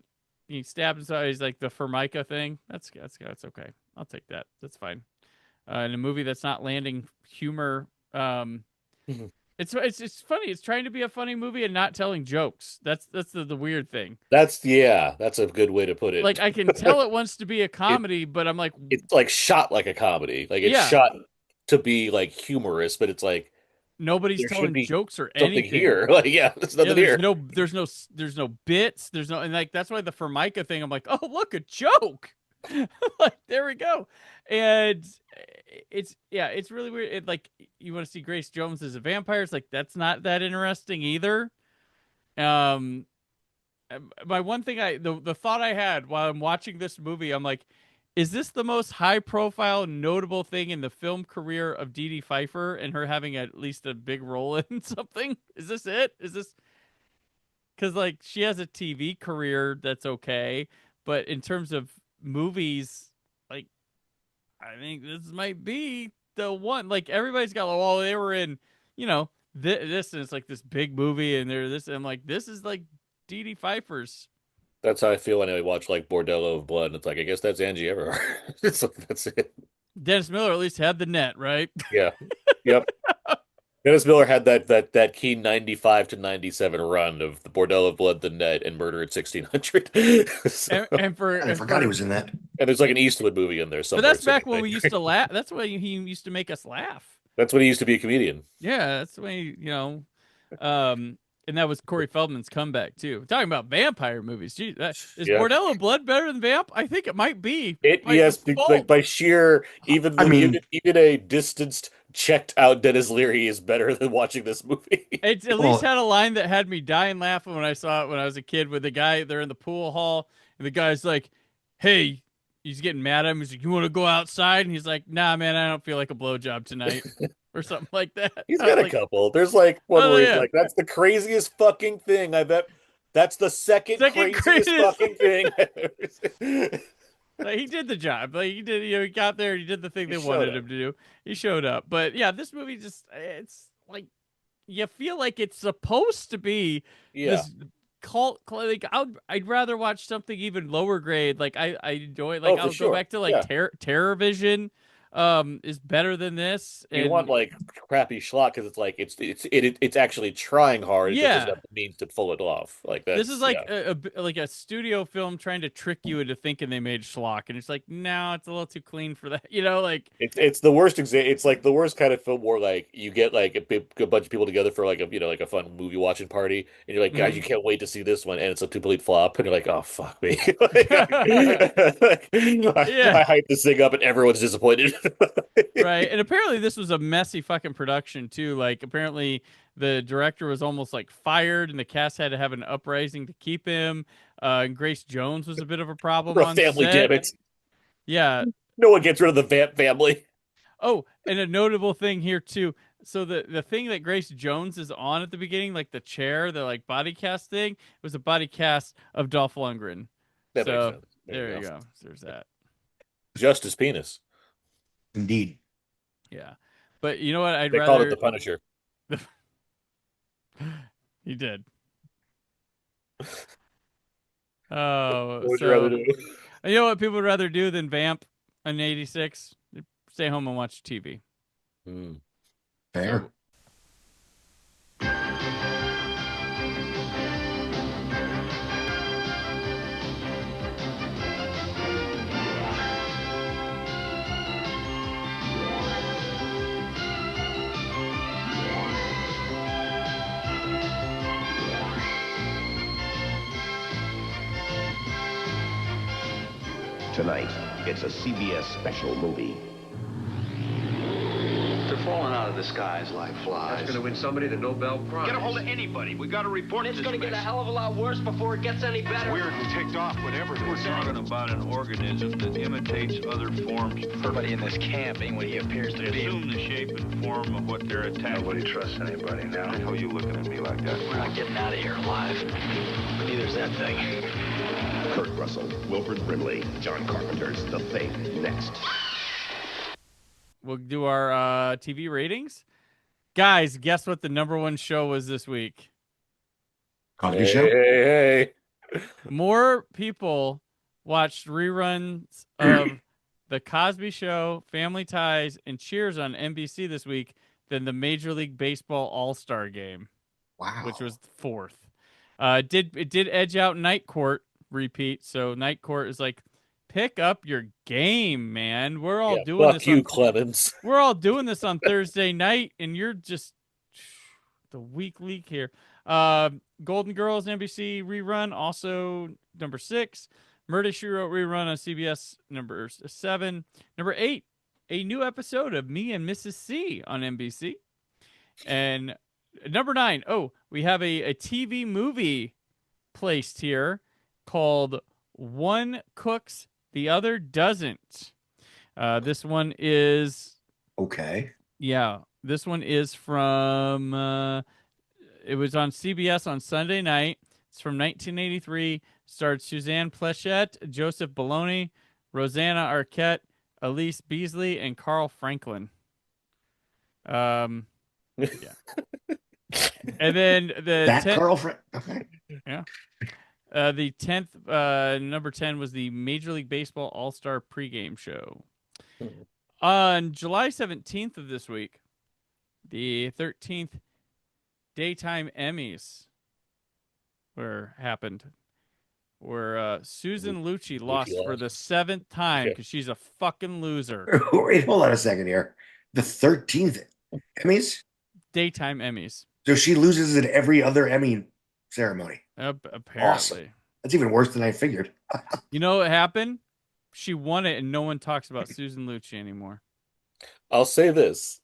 he stabbed himself. He's like the Formica thing. That's okay. I'll take that. That's fine. In a movie that's not landing humor, it's funny. It's trying to be a funny movie and not telling jokes. That's the weird thing. That's a good way to put it. Like I can tell it wants to be a comedy, but I'm like, it's like shot like a comedy. Like it's shot to be like humorous, but it's like nobody's telling jokes or something anything here. Like there's nothing here. There's no bits. There's no, and like that's why the Formica thing. I'm like, oh look, a joke. Like there we go. And it's really weird. Like you want to see Grace Jones as a vampire, it's like that's not that interesting either. My one thing the thought I had while I'm watching this movie, I'm like, is this the most high profile notable thing in the film career of Dee Dee Pfeiffer and her having at least a big role in something? Is this it? Is this because like she has a TV career that's okay, but in terms of movies, like I think this might be the one. Like everybody's got, well, they were in, this, and it's like this big movie, and they're this, and I'm like, this is like Dee Dee Pfeiffer's. That's how I feel when I watch like Bordello of Blood. And it's like I guess that's Angie Everhart. It's like, that's it. Dennis Miller at least had the net, right? Yeah. Yep. Dennis Miller had that key 95 to 97 run of The Bordello of Blood, the Net, and Murder at 1600. So- I forgot he was in that. and there's like an Eastwood movie in there But somewhere. that's back too, I when we think. used to laugh. That's why he used to make us laugh. That's when he used to be a comedian. Yeah, that's the way, and that was Corey Feldman's comeback too. Talking about vampire movies. Gee, is Yeah. Bordello of Blood better than Vamp? I think it might be. Yes, default. by sheer I mean- even a distanced, checked out Dennis Leary is better than watching this movie. It's at least had a line that had me dying laughing when I saw it when I was a kid with the guy there in the pool hall, and the guy's like, "Hey," he's getting mad at him. He's like, "You want to go outside?" And he's like, "Nah, man, I don't feel like a blowjob tonight," or something like that. He's I was got a like, couple. There's like one Oh, where he's yeah. like, "That's the craziest fucking thing I bet." That's the second craziest craziest. fucking thing I've ever seen. Like, he did the job. Like he did, he got there. He did the thing He they showed wanted up. him to do. He showed up. But yeah, this movie it's like you feel like it's supposed to be Yeah. this cult. Like I'd rather watch something even lower grade. Like I enjoy. Like for I'll sure. go back to like Yeah. Terror Vision. Is better than this. You and- want like crappy schlock because it's like it's actually trying hard. It just Yeah. doesn't have the means to pull it off. Like that. This is like like a studio film trying to trick you into thinking they made schlock, and it's like, no, it's a little too clean for that. Like it's the worst example. It's like the worst kind of film where like you get like a bunch of people together for like a fun movie watching party, and you're like, guys, you can't wait to see this one, and it's a complete flop, and you're like, oh fuck me. I hyped this thing up, and everyone's disappointed. right. And apparently this was a messy fucking production too. Like apparently the director was almost like fired, and the cast had to have an uprising to keep him. And Grace Jones was a bit of a problem For a on family, set. damn it. Yeah. No one gets rid of the Vamp family. Oh, and a notable thing here too. So the thing that Grace Jones is on at the beginning, like the chair, the like body cast thing, was a body cast of Dolph Lundgren. That so makes sense. there you go. So there's that. Just his penis. Indeed. Yeah. But you know what? I'd They rather called it the Punisher. He did. Oh, What would you rather do? You know what people would rather do than vamp an 86? Stay home and watch TV. Fair. Tonight, it's a CBS special movie. They're falling out of the skies like flies. That's going to win somebody the Nobel Prize. Get a hold of anybody. We got to report It's this going to get a mess. hell of a lot worse before it gets any better. Weird and ticked off, whatever it is. We're talking about an organism that imitates other forms. Somebody in this camp ain't what he appears to They be. assume the shape and form of what they're attacking. Nobody trusts anybody now. How are you looking at me like that? We're not getting out of here alive. Neither's that thing. Kurt Russell, Wilford Brimley, John Carpenter's The Thing. Next. We'll do our TV ratings. Guys, guess what the #1 show was this week? Cosby Show. Hey. More people watched reruns of The Cosby Show, Family Ties, and Cheers on NBC this week than the Major League Baseball All-Star Game. Wow. Which was 4th. It did edge out Night Court repeat, so Night Court is like, pick up your game, man. We're all doing fuck this. you, Clemens. We're all doing this on Thursday night, and you're just the weak leak here. Golden Girls NBC rerun, also number 6. Murder, She Wrote rerun on CBS, number 7. Number 8, a new episode of Me and Mrs. C on NBC. And number 9, we have a TV movie placed here called One Cooks, the Other Doesn't. This one is... Okay. Yeah, this one is from... it was on CBS on Sunday night. It's from 1983. Starred Suzanne Pleshette, Joseph Bologna, Rosanna Arquette, Elise Beasley, and Carl Franklin. Yeah. And then Carl okay. Yeah. The 10th, number 10 was the Major League Baseball All-Star pregame show. On July 17th of this week, The 13th daytime Emmys happened, where Susan Lucci lost for the 7th time because she's a fucking loser. Wait, hold on a second here. The 13th Emmys? Daytime Emmys. So she loses at every other Emmy ceremony. Apparently. Awesome. That's even worse than I figured. You know what happened? She won it, and no one talks about Susan Lucci anymore. I'll say this,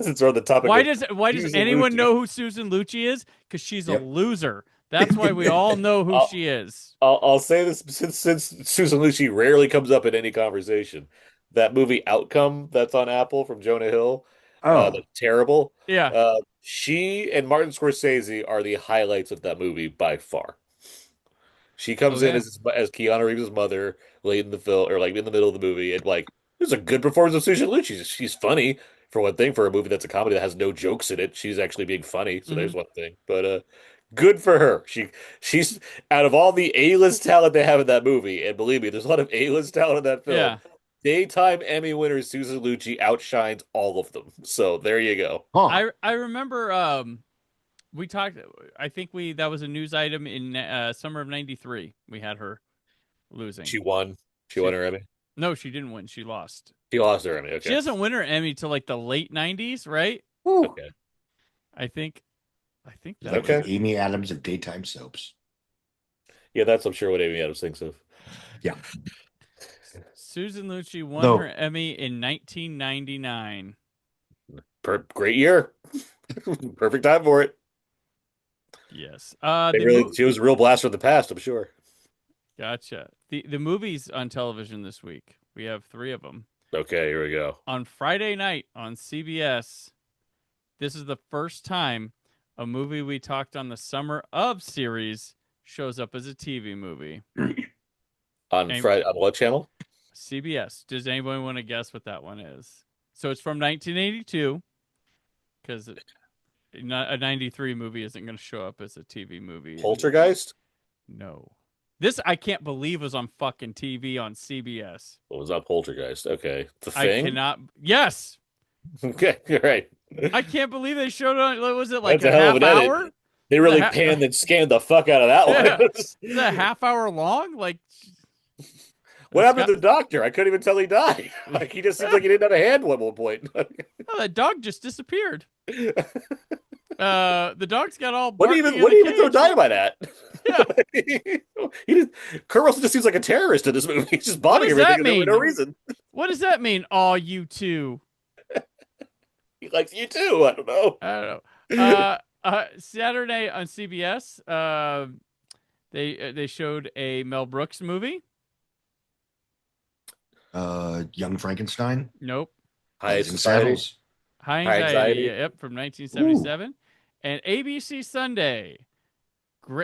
since we're on the topic. Why does anyone know who Susan Lucci is? Because she's a loser. That's why we all know who she is. I'll say this since Susan Lucci rarely comes up in any conversation. That movie Outcome that's on Apple from Jonah Hill. That's terrible. Yeah. She and Martin Scorsese are the highlights of that movie by far. She comes in as Keanu Reeves' mother late in the film, or like in the middle of the movie, and like there's a good performance of Susan Lucci. She's funny for one thing. For a movie that's a comedy that has no jokes in it, she's actually being funny. So there's one thing. But good for her. She's out of all the A-list talent they have in that movie, and believe me, there's a lot of A-list talent in that film. Yeah. Daytime Emmy winner Susan Lucci outshines all of them. So there you go. I remember we talked. I think that was a news item in summer of '93. We had her losing. She won. She won her Emmy. No, she didn't win. She lost. She lost her Emmy. Okay. She doesn't win her Emmy till like the late '90s, right? Ooh. Okay. I think that okay. Amy Adams of daytime soaps. Yeah, that's I'm sure what Amy Adams thinks of. Yeah. Susan Lucci won her Emmy in 1999. Great year. Perfect time for it. Yes. She was a real blast from the past, I'm sure. Gotcha. The movies on television this week, we have 3 of them. Okay, here we go. On Friday night on CBS, this is the first time a movie we talked on the Summer of series shows up as a TV movie. On Friday, on what channel? CBS. Does anybody want to guess what that one is? So it's from 1982, because a 93 movie isn't going to show up as a TV movie. Poltergeist? No. This, I can't believe, was on fucking TV on CBS. What was that? Poltergeist? Okay. The Thing? I cannot. Yes. Okay, you're right. I can't believe they showed it on. Was it like That's a hell half of an edit. hour? They really panned and scanned the fuck out of that one. Is it a half hour long? Like, what happened to the doctor? I couldn't even tell he died. Like, he just seems like he didn't have a hand at one point. Oh, that dog just disappeared. The dog's got all. What do you even throw dynamite at? Yeah. Kurt Russell just seems like a terrorist in this movie. He's just bombing everything for no reason. What does that mean? Oh, you too. He likes you too. I don't know. I don't know. Saturday on CBS, they showed a Mel Brooks movie. Young Frankenstein. Nope. High Anxiety. High Anxiety. Yep, from 1977. Ooh. And ABC Sunday.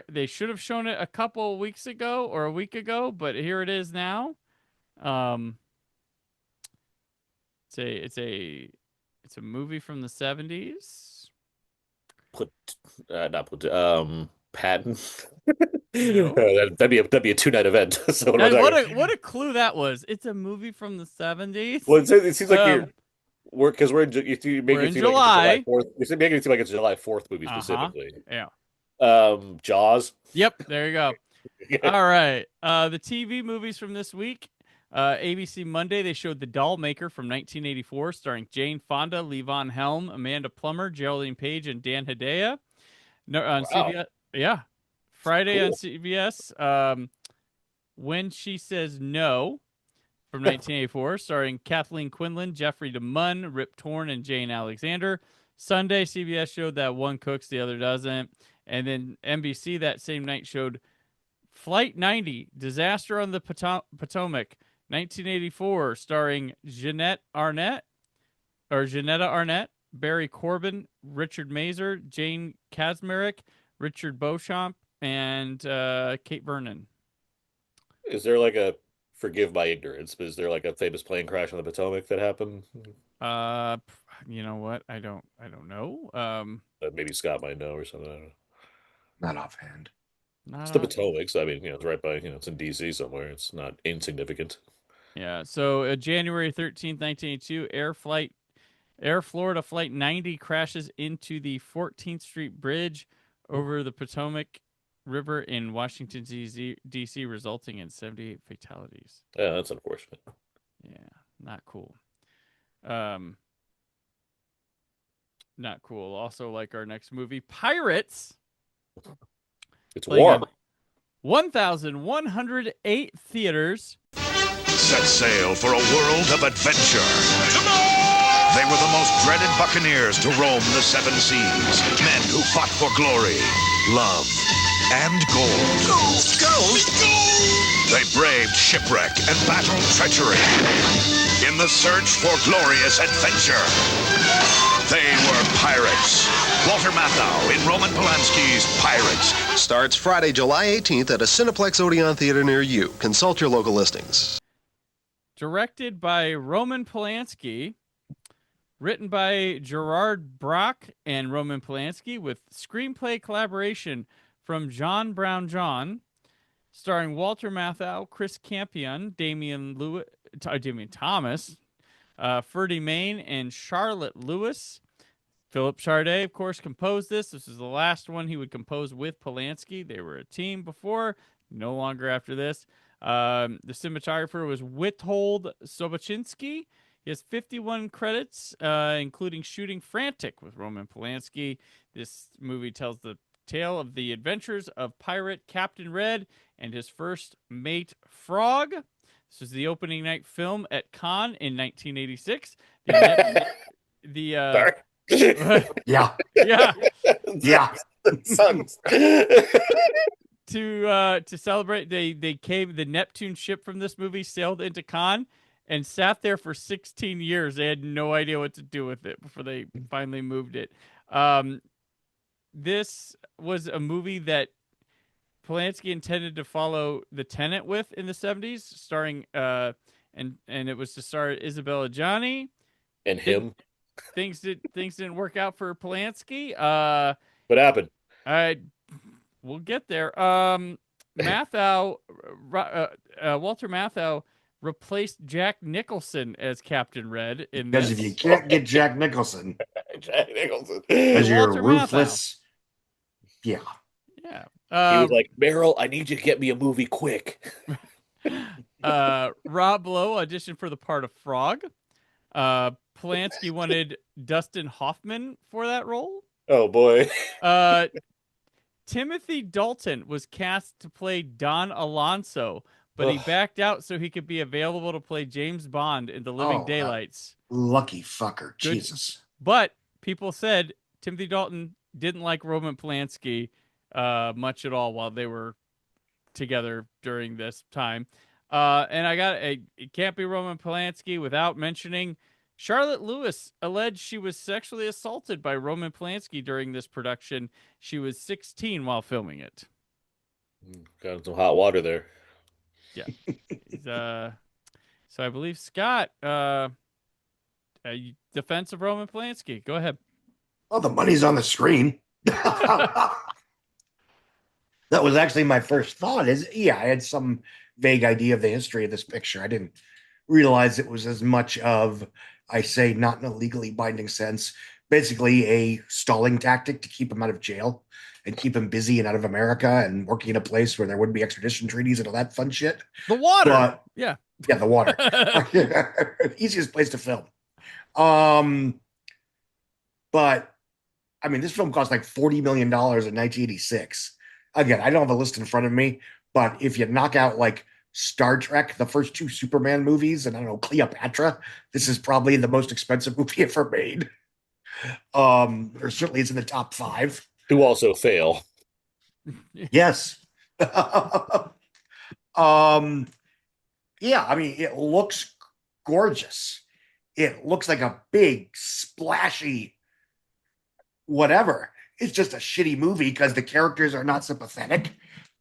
They should have shown it a couple weeks ago or a week ago, but here it is now. It's a movie from the 70s. Patton. That'd be a 2-night event. So what a clue that was! It's a movie from the 70s. Well, it seems like we're in July. You're making it seem like it's a July 4th movie specifically. Yeah. Jaws. Yep, there you go. All right. The TV movies from this week. ABC Monday, they showed The Doll Maker from 1984, starring Jane Fonda, Levon Helm, Amanda Plummer, Geraldine Page, and Dan Hedaya. On CBS. Yeah. Friday on CBS. When She Says No from 1984, starring Kathleen Quinlan, Jeffrey DeMunn, Rip Torn, and Jane Alexander. Sunday, CBS showed that one cooks, the other doesn't. And then NBC that same night showed Flight 90, Disaster on the Potomac, 1984, starring Jeanetta Arnett, Barry Corbin, Richard Mazer, Jane Kaczmarek, Richard Beauchamp, and Kate Vernon. Is there like a, forgive my ignorance, but is there like a famous plane crash on the Potomac that happened? You know what? I don't know. Maybe Scott might know or something. I don't know. Not offhand. It's the Potomac, so I mean, it's right by, it's in DC somewhere. It's not insignificant. Yeah. So January 13th, 1982, Air Flight Air Florida Flight 90 crashes into the 14th Street Bridge over the Potomac River in Washington, D.C., resulting in 78 fatalities. Yeah, that's unfortunate. Yeah, not cool. Not cool. Also, like our next movie, Pirates. It's warm. 1,108 theaters. Set sail for a world of adventure. They were the most dreaded buccaneers to roam the seven seas. Men who fought for glory, love, and gold. Gold! They braved shipwreck and battled treachery in the search for glorious adventure. They were pirates. Walter Matthau in Roman Polanski's Pirates. Starts Friday, July 18th at a Cineplex Odeon theater near you. Consult your local listings. Directed by Roman Polanski. Written by Gerard Brock and Roman Polanski, with screenplay collaboration from John Brown John, starring Walter Matthau, Chris Campion, Damian Thomas, Ferdy Mayne, and Charlotte Lewis. Philip Chardet, of course, composed this. This is the last one he would compose with Polanski. They were a team before, no longer after this. The cinematographer was Witold Sobocinski. He has 51 credits, including shooting Frantic with Roman Polanski. This movie tells the tale of the adventures of pirate Captain Red and his first mate, Frog. This was the opening night film at Cannes in 1986. Sorry. Yeah. To celebrate, the Neptune ship from this movie sailed into Cannes and sat there for 16 years. They had no idea what to do with it before they finally moved it. This was a movie that Polanski intended to follow The Tenant with in the 70s, starring and it was to star Isabella Gianni and him. Things didn't work out for Polanski. What happened? We'll get there. Walter Matthau replaced Jack Nicholson as Captain Red in because this. if you can't get Jack Nicholson, because you're ruthless. Yeah. Yeah. He was like, Meryl, I need you to get me a movie quick. Rob Lowe auditioned for the part of Frog. Polanski wanted Dustin Hoffman for that role. Oh boy. Timothy Dalton was cast to play Don Alonso, but he backed out so he could be available to play James Bond in The Living Daylights. Lucky fucker. Good. Jesus. But people said Timothy Dalton didn't like Roman Polanski much at all while they were together during this time. And it can't be Roman Polanski without mentioning Charlotte Lewis alleged she was sexually assaulted by Roman Polanski during this production. She was 16 while filming it. Got some hot water there. Yeah. So I believe Scott, defense of Roman Polanski. Go ahead. Oh, the money's on the screen. That was actually my first thought. I had some vague idea of the history of this picture. I didn't realize it was as much of, I say, not in a legally binding sense, basically a stalling tactic to keep him out of jail and keep him busy and out of America and working in a place where there wouldn't be extradition treaties and all that fun shit. The water. Yeah, the water. Easiest place to film. But I mean, this film cost like $40 million in 1986. Again, I don't have a list in front of me, but if you knock out like Star Trek, the first two Superman movies, and I don't know, Cleopatra, this is probably the most expensive movie ever made. Or certainly it's in the top 5. Who also fail. Yes. Yeah, I mean, it looks gorgeous. It looks like a big, splashy whatever. It's just a shitty movie because the characters are not sympathetic.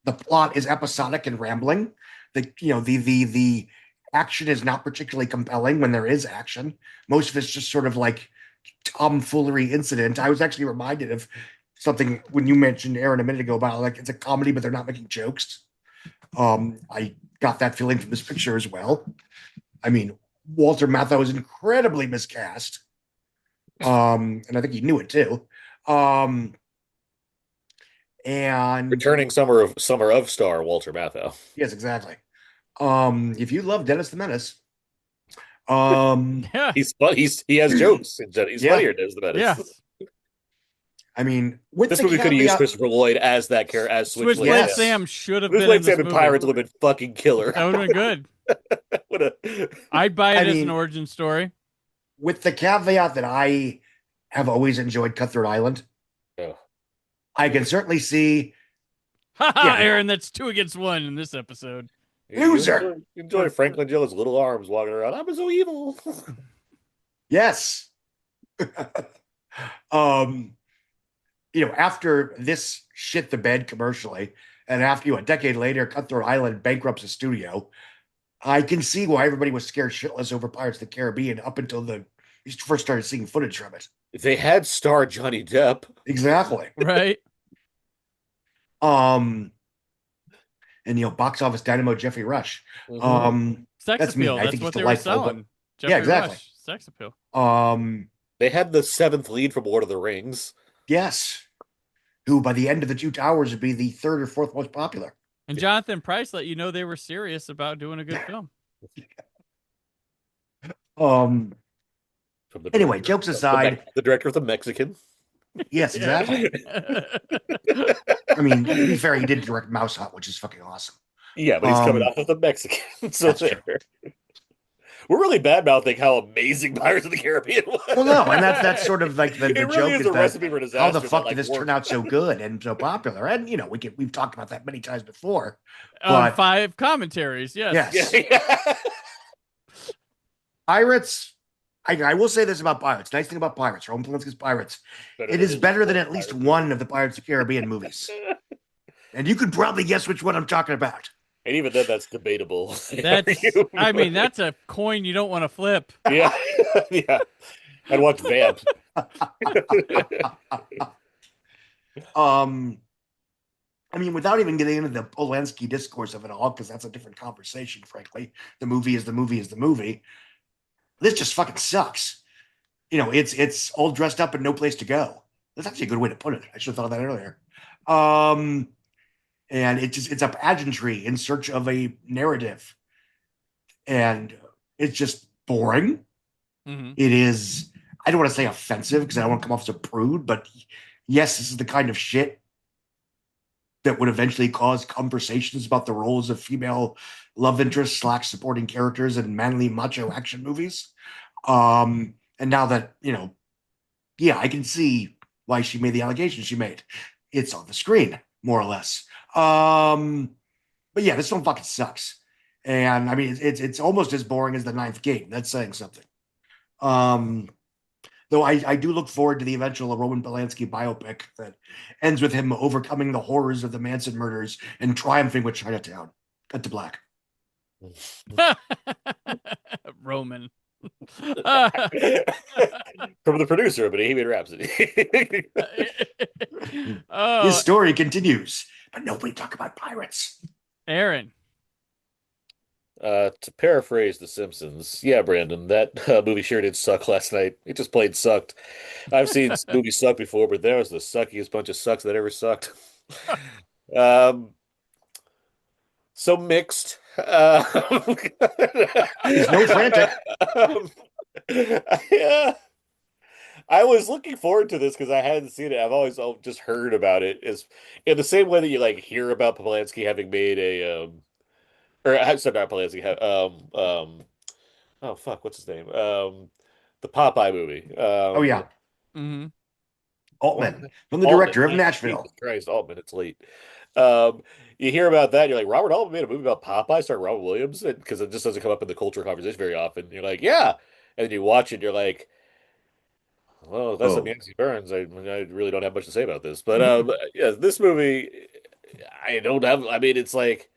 The plot is episodic and rambling. The action is not particularly compelling when there is action. Most of it's just sort of like tomfoolery incident. I was actually reminded of something when you mentioned, Aaron, a minute ago about like it's a comedy, but they're not making jokes. I got that feeling from this picture as well. I mean, Walter Matthau is incredibly miscast. And I think he knew it too. And Returning summer of star Walter Matthau. yes, exactly. If you love Dennis the Menace, Yeah. He has jokes. He's Yeah. funnier than the Menace. Yes. I mean, with This the movie could have used caveat, Christopher Lloyd as that character, as Switchblade Switchblade. Yes. Sam should have been Switchblade in this Sam and movie. Pirates would have been fucking killer. That would have been good. What a... I'd buy it I as mean- an origin story. with the caveat that I have always enjoyed Cutthroat Island, Oh. I can certainly see. Haha, Yeah. Aaron, that's 2 against 1 in this episode. Loser. Enjoy Franklin Gillis' little arms walking around. I'm so evil. Yes. After this shit the bed commercially, and after a decade later, Cutthroat Island bankrupts a studio, I can see why everybody was scared shitless over Pirates of the Caribbean up until you first started seeing footage from it. They had star Johnny Depp. Exactly. Right? And box office dynamo Jeffrey Rush. Sex That's me. appeal. I That's think what he's they were delightful, but- selling. Jeffrey Yeah, exactly. Rush, sex appeal. They had the 7th lead from Lord of the Rings. Yes. Who by the end of the Two Towers would be the 3rd or 4th most popular. And Jonathan Pryce let you know they were serious about doing a good film. Anyway, jokes aside, the director of The Mexican. yes, exactly. I mean, to be fair, he did direct Mouse Hunt, which is fucking awesome. Yeah, but he's coming off of The Mexican. So there. We're really bad mouthing how amazing Pirates of the Caribbean was. Well, no, and that's sort of like the It really joke is is a that recipe for disaster how the that, fuck like, did this works. turn out so good and so popular? And we've talked about that many times before. On But 5 commentaries, yes. yes, Pirates. I will say this about Pirates. Nice thing about Pirates, Roman Polanski's Pirates. It is better than at least one of the Pirates of the Caribbean movies. And you could probably guess which one I'm talking about. And even then, that's debatable. That's a coin you don't want to flip. Yeah, yeah. I'd watch Vamp. Without even getting into the Polanski discourse of it all, because that's a different conversation, frankly. The movie is the movie is the movie. This just fucking sucks. It's all dressed up and no place to go. That's actually a good way to put it. I should have thought of that earlier. And it's a pageantry in search of a narrative. And it's just boring. Mm-hmm. It is, I don't want to say offensive because I don't want to come off as a prude, but yes, this is the kind of shit that would eventually cause conversations about the roles of female love interests / supporting characters in manly macho action movies. And now that, I can see why she made the allegation she made. It's on the screen, more or less. But yeah, this one fucking sucks. And it's almost as boring as The Ninth Gate. That's saying something. Though I do look forward to the eventual Roman Polanski biopic that ends with him overcoming the horrors of the Manson murders and triumphing with Chinatown. Cut to black. Roman. From the producer of Bohemian Rhapsody. His story continues, but nobody talk about pirates. Aaron. To paraphrase The Simpsons, yeah, Brandon, that movie sure did suck last night. It just plain sucked. I've seen movies suck before, but that was the suckiest bunch of sucks that ever sucked. So mixed. He's no frantic. Yeah. I was looking forward to this because I hadn't seen it. I've always just heard about it. Is in the same way that you hear about Polanski having made a or sorry, not Polanski. Oh fuck, what's his name? The Popeye movie. Oh yeah. Mm-hmm. Altman, from the director of Nashville. Jesus Christ, Altman, it's late. You hear about that, you're like, Robert Altman made a movie about Popeye, starring Robin Williams, because it just doesn't come up in the culture conversation very often. You're like, yeah, and then you watch it, you're like, well, that's some Yancey Burns. I really don't have much to say about this, but yeah, this movie, I don't have. I mean, it's like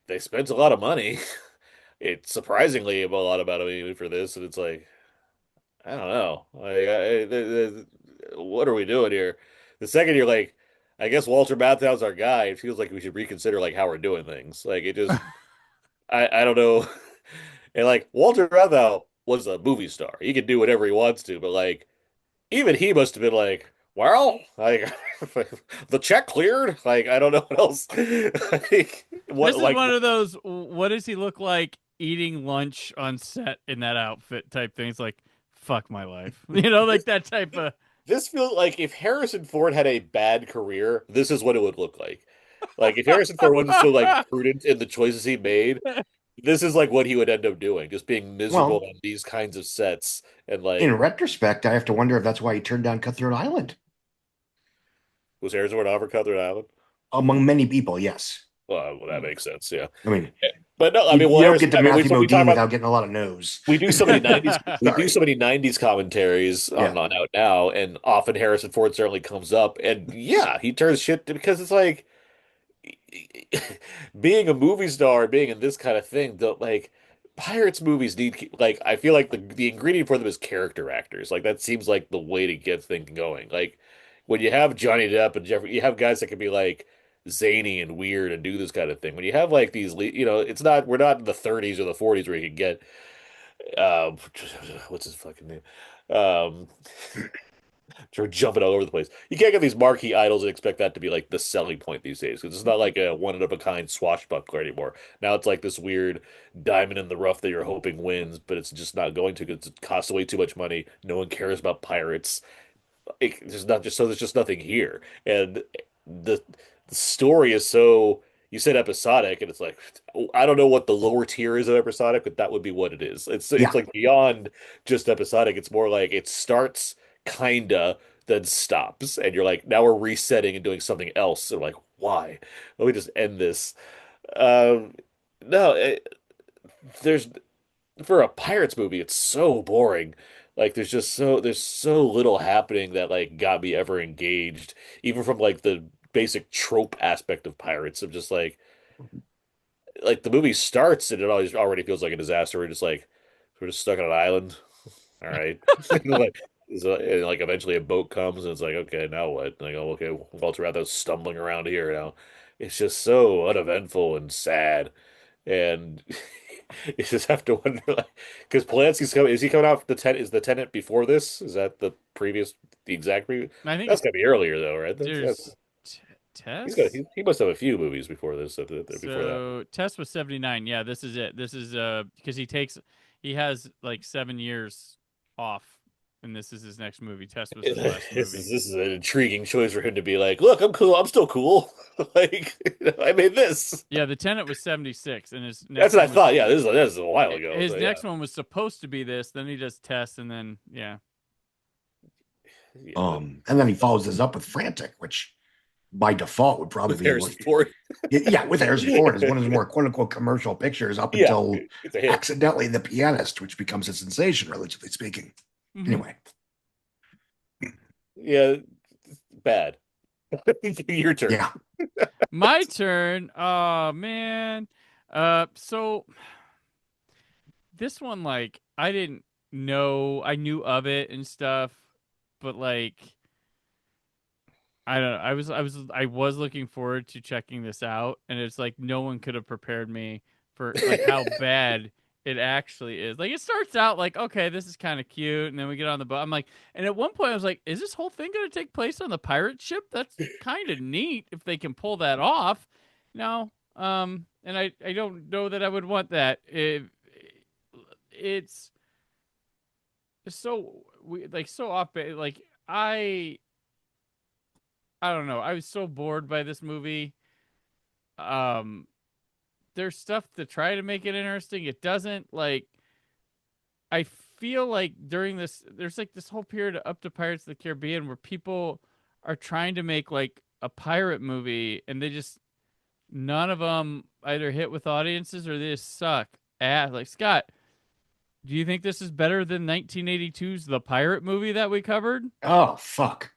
they spent a lot of money. It's surprisingly a lot of money for this, and it's like, I don't know, what are we doing here? The second you're like, I guess Walter Matthau's our guy. It feels like we should reconsider how we're doing things. It just, I don't know. And Walter Matthau was a movie star. He can do whatever he wants to, but even he must have been like, well, like the check cleared. Like I don't know what else. Like, this is one of those. What does he look like eating lunch on set in that outfit type things? Like, fuck my life, like that type of. This feels like if Harrison Ford had a bad career, this is what it would look like. Like if Harrison Ford wasn't so like prudent in the choices he made, this is like what he would end up doing, just being miserable on these kinds of sets. And like in retrospect, I have to wonder if that's why he turned down Cutthroat Island. Was Harrison Ford offered Cutthroat Island? Among many people, yes. Well, that makes sense. Yeah. I mean, but no, I mean, you don't get to Matthew Modine without getting a lot of no's. We do so many '90s. We do so many '90s commentaries on Out Now, and often Harrison Ford certainly comes up, and yeah, he turns shit because it's like being a movie star, being in this kind of thing. Like pirates movies need like I feel like the ingredient for them is character actors. Like that seems like the way to get things going. Like when you have Johnny Depp and Jeffrey, you have guys that can be like zany and weird and do this kind of thing. When you have like these, it's not we're not in the 30s or the 40s where you can get what's his fucking name? We're jumping all over the place. You can't get these marquee idols and expect that to be like the selling point these days because it's not like a one of a kind swashbuckler anymore. Now it's like this weird diamond in the rough that you're hoping wins, but it's just not going to because it costs way too much money. No one cares about pirates. There's just nothing here, and the story is so. You said episodic, and it's like I don't know what the lower tier is of episodic, but that would be what it is. It's like beyond just episodic. It's more like it starts kinda, then stops, and you're like, now we're resetting and doing something else. And like, why? Let me just end this. No, there's for a Pirates movie, it's so boring. Like there's so little happening that like got me ever engaged, even from like the basic trope aspect of pirates of just like the movie starts and it already feels like a disaster. We're just stuck on an island. All right. And like eventually a boat comes and it's like, okay, now what? Like, oh, okay, Walter Matthau's stumbling around here now. It's just so uneventful and sad. And you just have to wonder, like, because Polanski's coming. Is he coming out? Is the Tenant before this? Is that the exact previous? I think That's gotta be earlier though, right? There's Test. He must have a few movies before this. Before that. Test was 79. Yeah, this is it. This is because he has like 7 years off. And this is his next movie. Test was his last movie. This is an intriguing choice for him to be like, look, I'm cool. I'm still cool. Like, I made this. Yeah, The Tenant was 76. And his next That's what I thought. Yeah, this is a while ago. His next one was supposed to be this. Then he does Test. And then, yeah. And then he follows this up with Frantic, which by default would probably be Harrison Ford. Yeah, with Harrison Ford as one of his more quote unquote commercial pictures up until accidentally The Pianist, which becomes a sensation, relatively speaking. Mm-hmm. Anyway. Yeah, bad. Your turn. Yeah. My turn. Oh man. So this one, like, I didn't know. I knew of it and stuff, but like, I don't know. I was looking forward to checking this out, and it's like no one could have prepared me for like how bad it actually is. Like, it starts out like, okay, this is kind of cute, and then we get on the boat. I'm like, and at one point I was like, is this whole thing going to take place on the pirate ship? That's kind of neat if they can pull that off. No, and I don't know that I would want that. It's so so off. Like I don't know. I was so bored by this movie. There's stuff to try to make it interesting. It doesn't. Like, I feel like during this, there's like this whole period up to Pirates of the Caribbean where people are trying to make like a pirate movie, and none of them either hit with audiences or they just suck ass. Like, Scott, do you think this is better than 1982's The Pirate movie that we covered? Oh, fuck.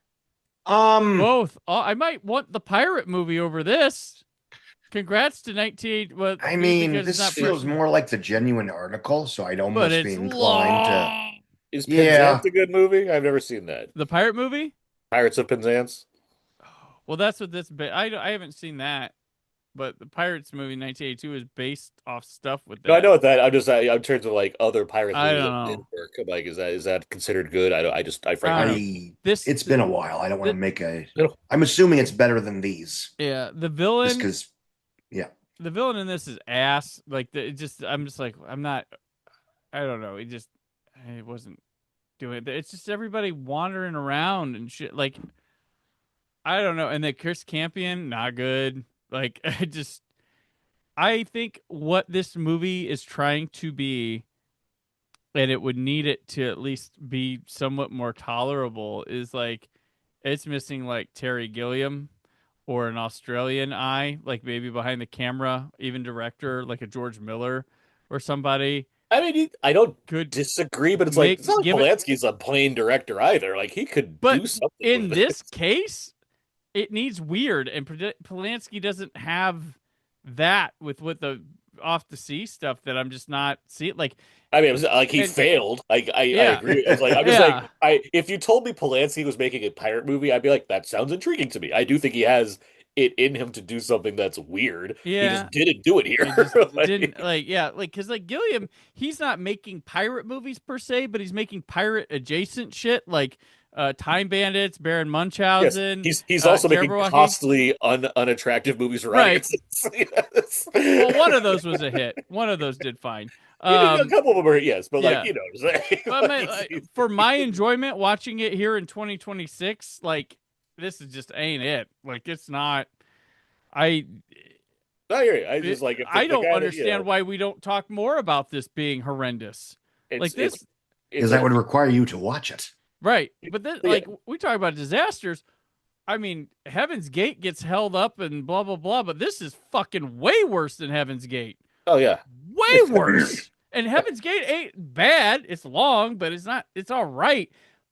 Both. I might want the pirate movie over this. Congrats to 19. Well, I mean, this feels more like the genuine article, so I'd almost be inclined to. Is Penzance a good movie? I've never seen that. The pirate movie? Pirates of Penzance. Well, that's what this. I haven't seen that, but the Pirates movie 1982 is based off stuff with that. No, I know that. I'm just in terms of like other Pirates I movies don't that did know. work. I'm like, is that considered good? I don't. I frankly. It's been a while. I don't want to make a. No. I'm assuming it's better than these. Yeah, the villain. Just because. Yeah. The villain in this is ass. Like I'm just like I'm not. I don't know. It wasn't doing it. It's just everybody wandering around and shit. Like I don't know. And then Chris Campion, not good. Like I think what this movie is trying to be, and it would need it to at least be somewhat more tolerable, is like it's missing like Terry Gilliam or an Australian eye, like maybe behind the camera, even director, like a George Miller or somebody. I mean, I don't disagree, but it's like it's not like Polanski's a plain director either. Like he could do something. In this case, it needs weird, and Polanski doesn't have that with the off the sea stuff that I'm just not seeing. Like, I mean, it was like he failed. Like I agree. It's like I'm just like if you told me Polanski was making a pirate movie, I'd be like, that sounds intriguing to me. I do think he has it in him to do something that's weird. Yeah. He just didn't do it here. Because Gilliam, he's not making pirate movies per se, but he's making pirate adjacent shit like Time Bandits, Baron Munchausen. Yes. He's also making Jabberwocky. costly, unattractive movies for audiences. Yes. Well, one of those was a hit. One of those did fine. A couple of them are but yeah. like But for my enjoyment watching it here in 2026, like this is just ain't it. Like it's not. I hear you. I just like. I don't understand why we don't talk more about this being horrendous. Like this, because that would require you to watch it. Right, but this, like we talk about disasters. I mean, Heaven's Gate gets held up and blah blah blah, but this is fucking way worse than Heaven's Gate. Oh yeah, way worse. And Heaven's Gate ain't bad. It's long, but it's not. It's all right.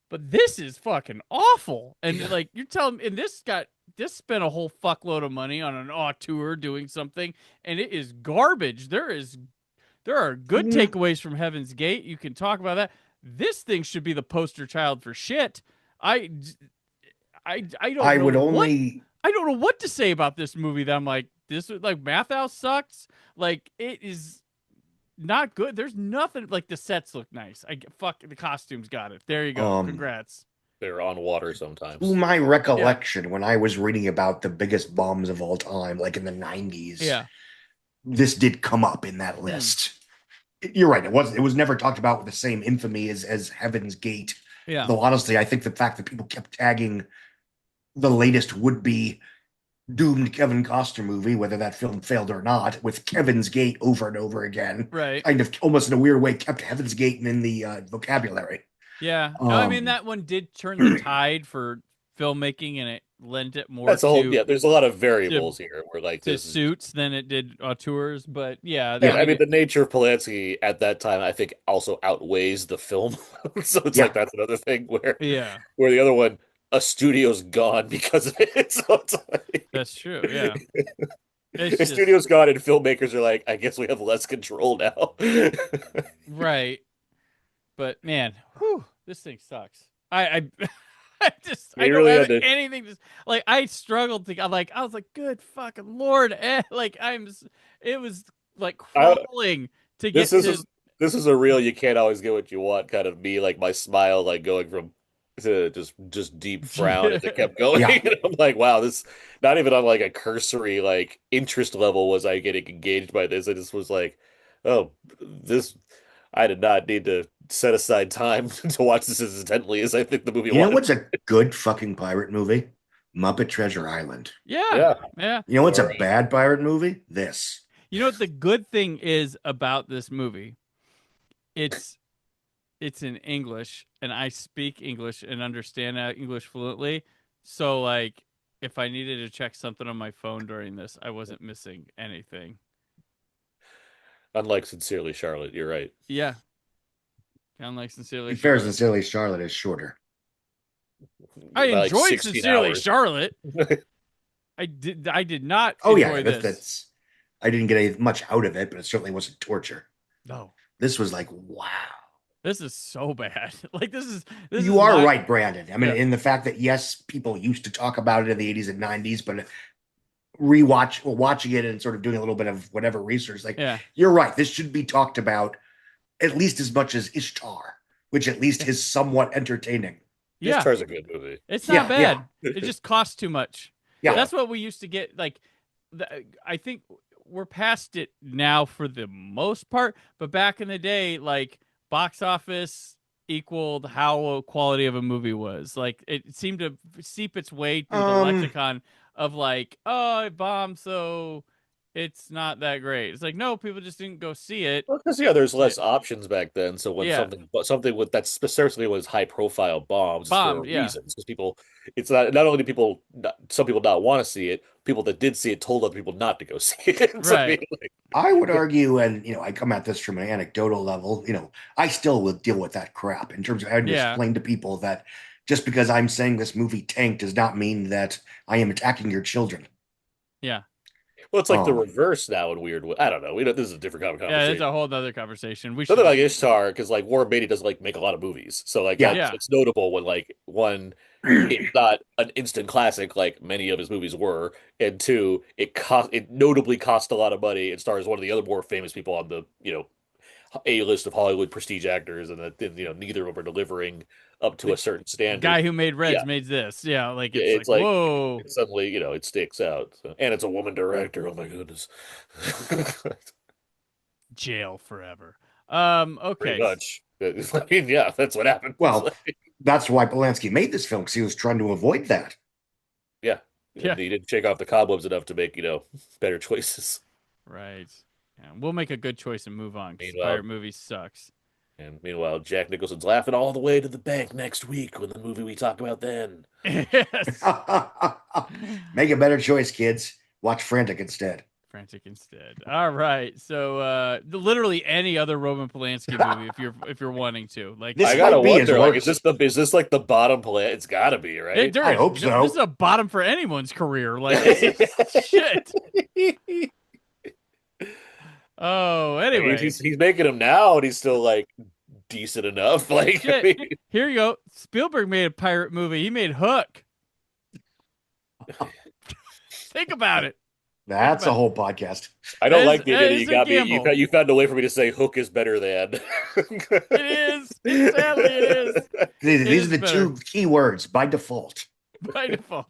But this is fucking awful. And like you're telling me, and this spent a whole fuckload of money on an auteur doing something, and it is garbage. There are good takeaways from Heaven's Gate. You can talk about that. This thing should be the poster child for shit. I don't know what to say about this movie that I'm like, this is like Math House sucks. Like it is not good. There's nothing like the sets look nice. The costumes got it. There you go. Congrats. They're on water sometimes. To my recollection, when I was reading about the biggest bombs of all time, like in the 90s, this did come up in that list. You're right. It was never talked about with the same infamy as Heaven's Gate. Yeah. Though honestly, I think the fact that people kept tagging the latest would-be doomed Kevin Costner movie, whether that film failed or not, with Kevin's Gate over and over again, right? Kind of almost in a weird way kept Heaven's Gate in the vocabulary. Yeah. No, I mean that one did turn the tide for filmmaking, and it lent it more. That's a whole. There's a lot of variables here. Where like to suits than it did auteurs, but I mean the nature of Polanski at that time, I think, also outweighs the film. So it's like that's another thing where where the other one, a studio's gone because of it. So it's like, that's true. Yeah. The studio's gone, and filmmakers are like, I guess we have less control now. Right. But man, this thing sucks. I don't really have anything to like. I struggled to. I was like, good fucking lord, like it was like crawling to get. This is a real. You can't always get what you want. Kind of me, like my smile, like going from to just deep frown as it kept going. And I'm like, wow, this not even on like a cursory like interest level was I getting engaged by this. I just was like, oh, this. I did not need to set aside time to watch this as intently as I think the movie wanted. You know what's a good fucking pirate movie? Muppet Treasure Island. Yeah. You know what's a bad pirate movie? This. You know what the good thing is about this movie? It's in English, and I speak English and understand English fluently. So, like, if I needed to check something on my phone during this, I wasn't missing anything. Unlike Sincerely Charlotte, you're right. Yeah. Unlike Sincerely Charlotte. Sincerely Charlotte is shorter. I enjoyed Sincerely Charlotte. I did not enjoy this. I didn't get much out of it, but it certainly wasn't torture. No. This was like, wow. This is so bad. Like this You are right, Brandon. I mean, in the fact that yes, people used to talk about it in the 80s and 90s, but watching it and sort of doing a little bit of whatever research. Like, you're right. This should be talked about at least as much as Ishtar, which at least is somewhat entertaining. Yeah. Ishtar's a good movie. It's not bad. It just costs too much. Yeah. That's what we used to get. Like, I think we're past it now for the most part, but back in the day, like, box office equaled how quality of a movie was. Like, it seemed to seep its way through the lexicon of like, oh, it bombed, so it's not that great. It's like, no, people just didn't go see it. Well, because there's less options back then. So when something with that certainly was high profile bombs for reasons, because people, it's not only do people, some people not want to see it, people that did see it told other people not to go see it. So, right. I would argue, and I come at this from an anecdotal level. I still will deal with that crap in terms of having to explain to people that just because I'm saying this movie tanked does not mean that I am attacking your children. Yeah. Well, it's like the reverse now in weird way. I don't know. This is a different conversation. Yeah, it's a whole other conversation. Something like Ishtar, because like Warren Beatty doesn't like make a lot of movies, so like it's notable when like one, it's not an instant classic like many of his movies were, and two, it notably cost a lot of money. It stars one of the other more famous people on the A list of Hollywood prestige actors, and that neither of them are delivering up to a certain standard. The guy who made Reds made this. Yeah, like it's like whoa. Suddenly, it sticks out. So. And it's a woman director. Oh my goodness. Jail forever. Okay. Pretty much. I mean, yeah, that's what happened. Well, that's why Polanski made this film, because he was trying to avoid that. Yeah. He didn't shake off the cobwebs enough to make, better choices. Right. Yeah, we'll make a good choice and move on. Pirate movie sucks. And meanwhile, Jack Nicholson's laughing all the way to the bank next week with the movie we talk about then. Yes. Make a better choice, kids. Watch Frantic instead. All right. So literally any other Roman Polanski movie if you're wanting to. Like, I gotta wonder, like, is this like the bottom Polanski? It's gotta be, right? I hope so. This is a bottom for anyone's career. Like, shit. Oh, anyway, I mean, he's making them now, and he's still like decent enough. Like, here you go. Spielberg made a pirate movie. He made Hook. Think about it. That's a whole podcast. I don't like the idea you got me. You found a way for me to say Hook is better than. It is. Sadly, it is. These are the two key words by default. By default.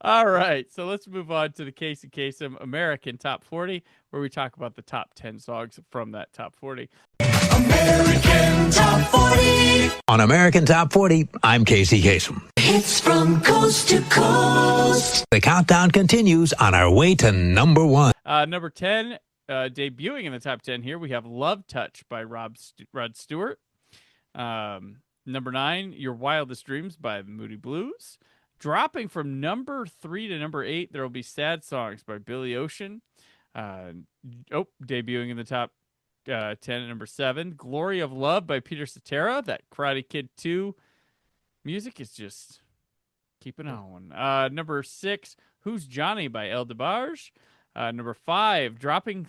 All right, so let's move on to the Kasem American Top 40, where we talk about the top 10 songs from that top 40. American Top 40. On American Top 40, I'm Casey Kasem. Hits from coast to coast. The countdown continues on our way to number 1. Number 10, debuting in the top 10 here, we have Love Touch by Rod Stewart. Number 9, Your Wildest Dreams by the Moody Blues. Dropping from number 3 to number 8, there will be Sad Songs by Billy Ocean. Debuting in the top 10 at number 7, Glory of Love by Peter Cetera. That Karate Kid 2 music is just keeping on. Number 6, Who's Johnny by El DeBarge. Number 5, dropping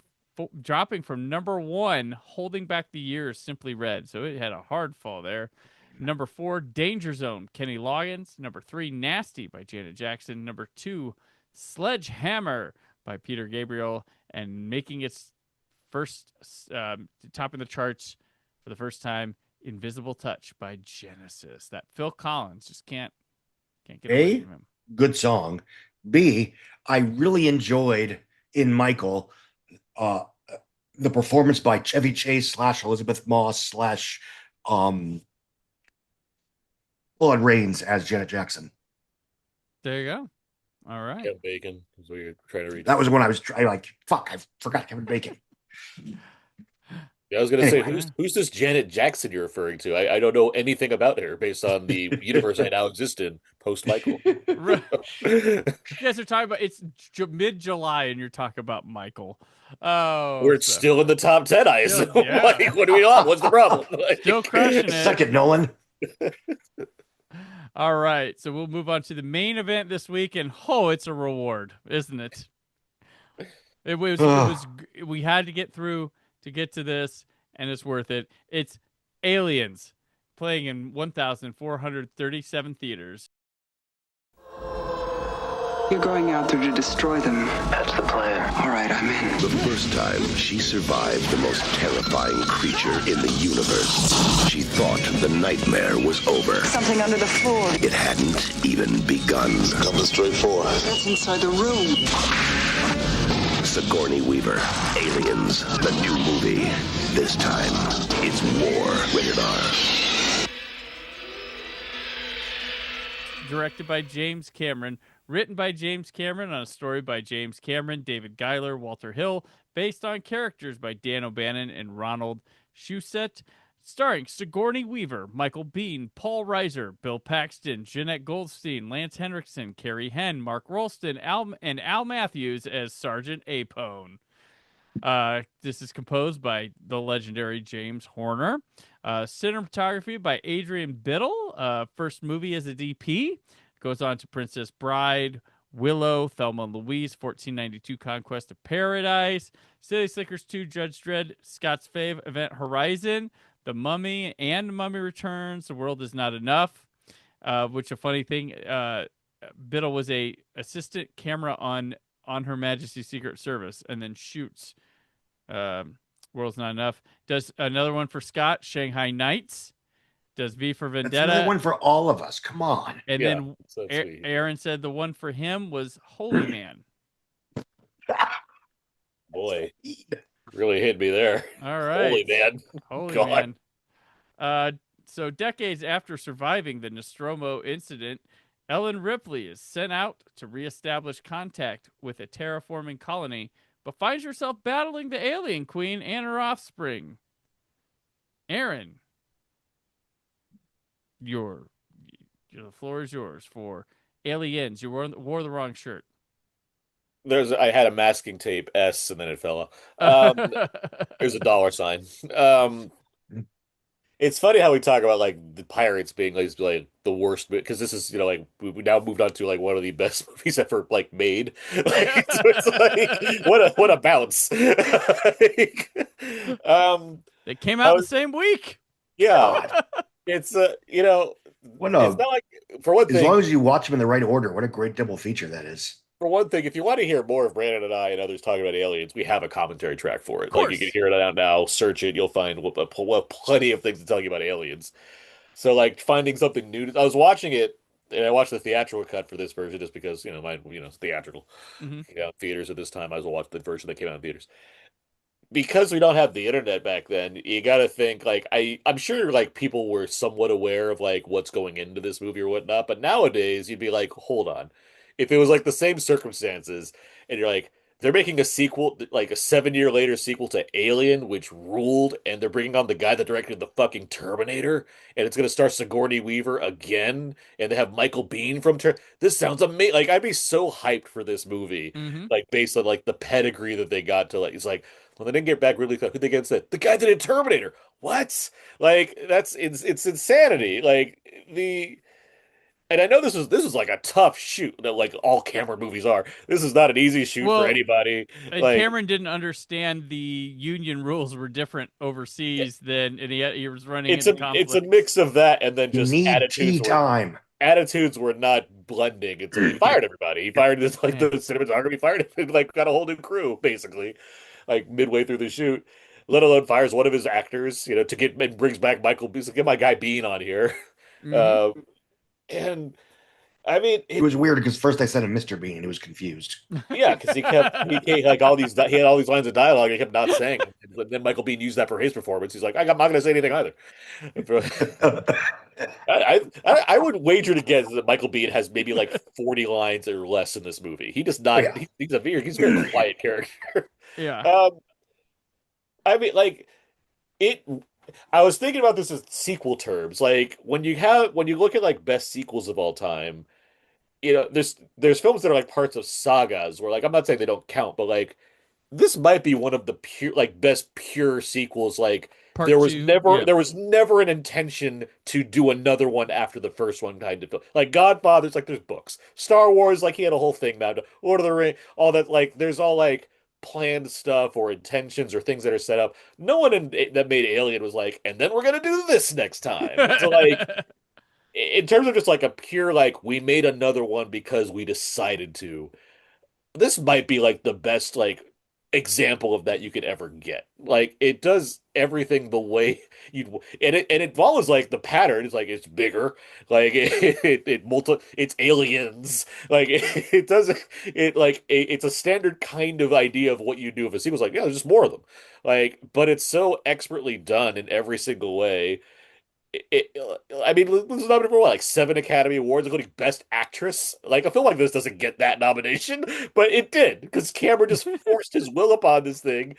from number 1, Holding Back the Years, Simply Red. So it had a hard fall there. Number 4, Danger Zone, Kenny Loggins. Number 3, Nasty by Janet Jackson. Number 2, Sledgehammer by Peter Gabriel. And making its first top in the charts for the first time, Invisible Touch by Genesis. That Phil Collins just can't get away from him. Good song. B, I really enjoyed in Michael the performance by Chevy Chase / Elizabeth Moss / Claude Rains as Janet Jackson. There you go. All right. Kevin Bacon is what you're trying to read. That was when I was trying, I forgot Kevin Bacon. Yeah, I was going to say, who's this Janet Jackson you're referring to? I don't know anything about her based on the universe I now exist in post-Michael. Right. You guys are talking about, it's mid-July and you're talking about Michael. Oh, Where it's still in the top 10, I assume. Yeah. Like, what do we want? What's the problem? Still crushing it. Suck it, Nolan. All right, so we'll move on to the main event this week, and it's a reward, isn't it? It was. We had to get through to get to this, and it's worth it. It's Aliens, playing in 1,437 theaters. You're going out there to destroy them. That's the plan. All right, I'm in. The first time she survived the most terrifying creature in the universe, she thought the nightmare was over. Something under the floor. It hadn't even begun. Coming straight for us. That's inside the room. Sigourney Weaver, Aliens, the new movie. This time, it's war. Rated R. Directed by James Cameron, written by James Cameron on a story by James Cameron, David Giler, Walter Hill, based on characters by Dan O'Bannon and Ronald Shusett, starring Sigourney Weaver, Michael Biehn, Paul Reiser, Bill Paxton, Jeanette Goldstein, Lance Henriksen, Carrie Henn, Mark Rolston, and Al Matthews as Sergeant Apone. This is composed by the legendary James Horner. Cinematography by Adrian Biddle. First movie as a DP. Goes on to Princess Bride, Willow, Thelma and Louise, 1492 Conquest of Paradise, City Slickers 2, Judge Dredd, Scott's Fave, Event Horizon, The Mummy, and Mummy Returns, The World Is Not Enough. Which a funny thing, Biddle was a assistant camera on Her Majesty's Secret Service, and then shoots World's Not Enough. Does another one for Scott, Shanghai Nights. Does V for Vendetta. That's another one for all of us. Come on. And then Aaron said the one for him was Holy Man. Boy, really hit me there. All right. Holy Man. Holy God. Man. So decades after surviving the Nostromo incident, Ellen Ripley is sent out to reestablish contact with a terraforming colony, but finds herself battling the alien queen and her offspring. Aaron, the floor is yours for Aliens. You wore the wrong shirt. I had a masking tape S and then it fell off. There's a dollar sign. It's funny how we talk about like the Pirates being like the worst, because this is, like we now moved on to like one of the best movies ever like made. Like, so it's like what a bounce. They came out the same week. Yeah. It's What it's not like, for one thing, as long as you watch them in the right order, what a great double feature that is. for one thing, if you want to hear more of Brandon and I and others talking about aliens, we have a commentary track for it. Like, you can hear it out now, search it, you'll find plenty of things to tell you about aliens. So like finding something new. I was watching it, and I watched the theatrical cut for this version just because mine it's theatrical. Theaters at this time, I was watching the version that came out in theaters. Because we don't have the internet back then, you got to think like I'm sure like people were somewhat aware of like what's going into this movie or whatnot, but nowadays you'd be like, hold on, if it was like the same circumstances and you're like, they're making a sequel, like a 7-year later sequel to Alien, which ruled, and they're bringing on the guy that directed the fucking Terminator, and it's going to star Sigourney Weaver again, and they have Michael Biehn from this sounds amazing. Like, I'd be so hyped for this movie, like based on like the pedigree that they got to. Like, it's like, well, they didn't get back really. Who'd they get instead? The guy that did Terminator. What? Like, it's insanity. Like And I know this was like a tough shoot that like all Cameron movies are. This is not an easy shoot for anybody. And like, Cameron didn't understand the union rules were different overseas and he was running into conflict. It's a mix of that and then just attitudes. Attitudes were not blending until he fired everybody. He fired the cinematography, fired him, like got a whole new crew basically, like midway through the shoot. Let alone fires one of his actors, to get and brings back Michael. Get my guy Biehn on here. And I mean, it was weird because first I said him Mr. Bean and he was confused. Yeah, because he like he had all these lines of dialogue he kept not saying. And then Michael Biehn used that for his performance. He's like, I'm not going to say anything either. I would wager to guess that Michael Biehn has maybe like 40 lines or less in this movie. He does not. He's a very quiet character. Yeah. I mean, like it. I was thinking about this as sequel terms. Like when you look at like best sequels of all time, there's films that are like parts of sagas where like I'm not saying they don't count, but like this might be one of the best pure sequels. Like there was never an intention to do another one after the first one kind of film. Like Godfather's like there's books. Star Wars, like he had a whole thing about it. Lord of the Rings, all that, like there's all like planned stuff or intentions or things that are set up. No one that made Alien was like, and then we're gonna do this next time. So like in terms of just like a pure like we made another one because we decided to, this might be like the best like example of that you could ever get. Like it does everything the way you'd and it follows like the pattern. It's like it's bigger, like it's aliens, like it does it like it's a standard kind of idea of what you do if a sequel's like yeah, there's just more of them, like but it's so expertly done in every single way. I mean, this was nominated for what, like 7 Academy Awards, including Best Actress. Like, a film like this doesn't get that nomination, but it did because Cameron just forced his will upon this thing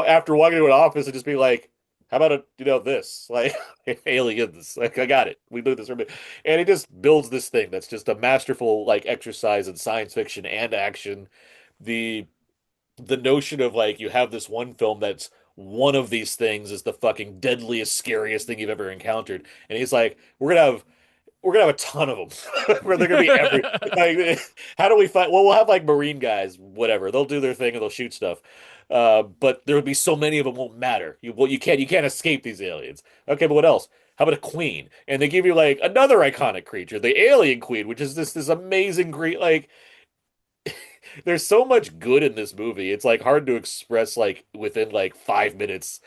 after walking into an office and just being like, "How about this, like aliens? Like, I got it. We do this." And he just builds this thing that's just a masterful like exercise in science fiction and action. The the notion of like you have this one film that's one of these things is the fucking deadliest, scariest thing you've ever encountered, and he's like, we're gonna have a ton of them. Where they're gonna be every like, how do we find? Well, we'll have like Marine guys, whatever. They'll do their thing and they'll shoot stuff. But there would be so many of them, won't matter. You can't escape these aliens. Okay, but what else? How about a queen? And they give you like another iconic creature, the alien queen, which is this amazing great like there's so much good in this movie. It's like hard to express like within like 5 minutes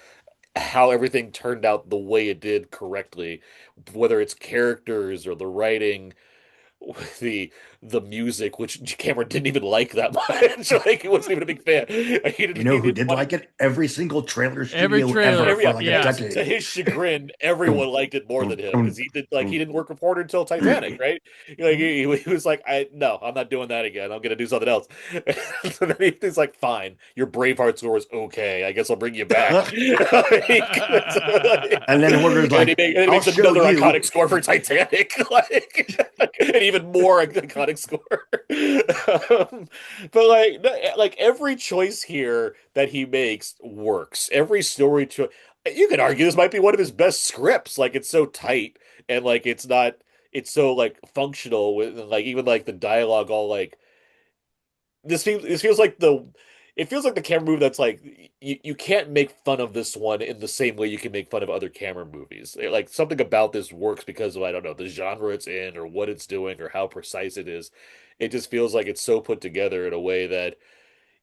how everything turned out the way it did correctly, whether it's characters or the writing, the music, which Cameron didn't even like that much. Like he wasn't even a big fan. You know who did like it? Every single trailer Every studio trailer, ever for like a decade. To his chagrin, everyone liked it more than him because he didn't work with Porter until Titanic, right? Like he was like, no, I'm not doing that again. I'm gonna do something else. So then he's like, fine, your Braveheart score is okay. I guess I'll bring you back. And then Porter's like, and he makes another iconic score for Titanic, like and even more iconic score. But like every choice here that he makes works. Every story choice. You could argue this might be one of his best scripts. Like it's so tight and like it's not. It's so like functional with like even like the dialogue all like this feels like it feels like the Cameron movie that's like you can't make fun of this one in the same way you can make fun of other Cameron movies. Like something about this works because of I don't know the genre it's in or what it's doing or how precise it is. It just feels like it's so put together in a way that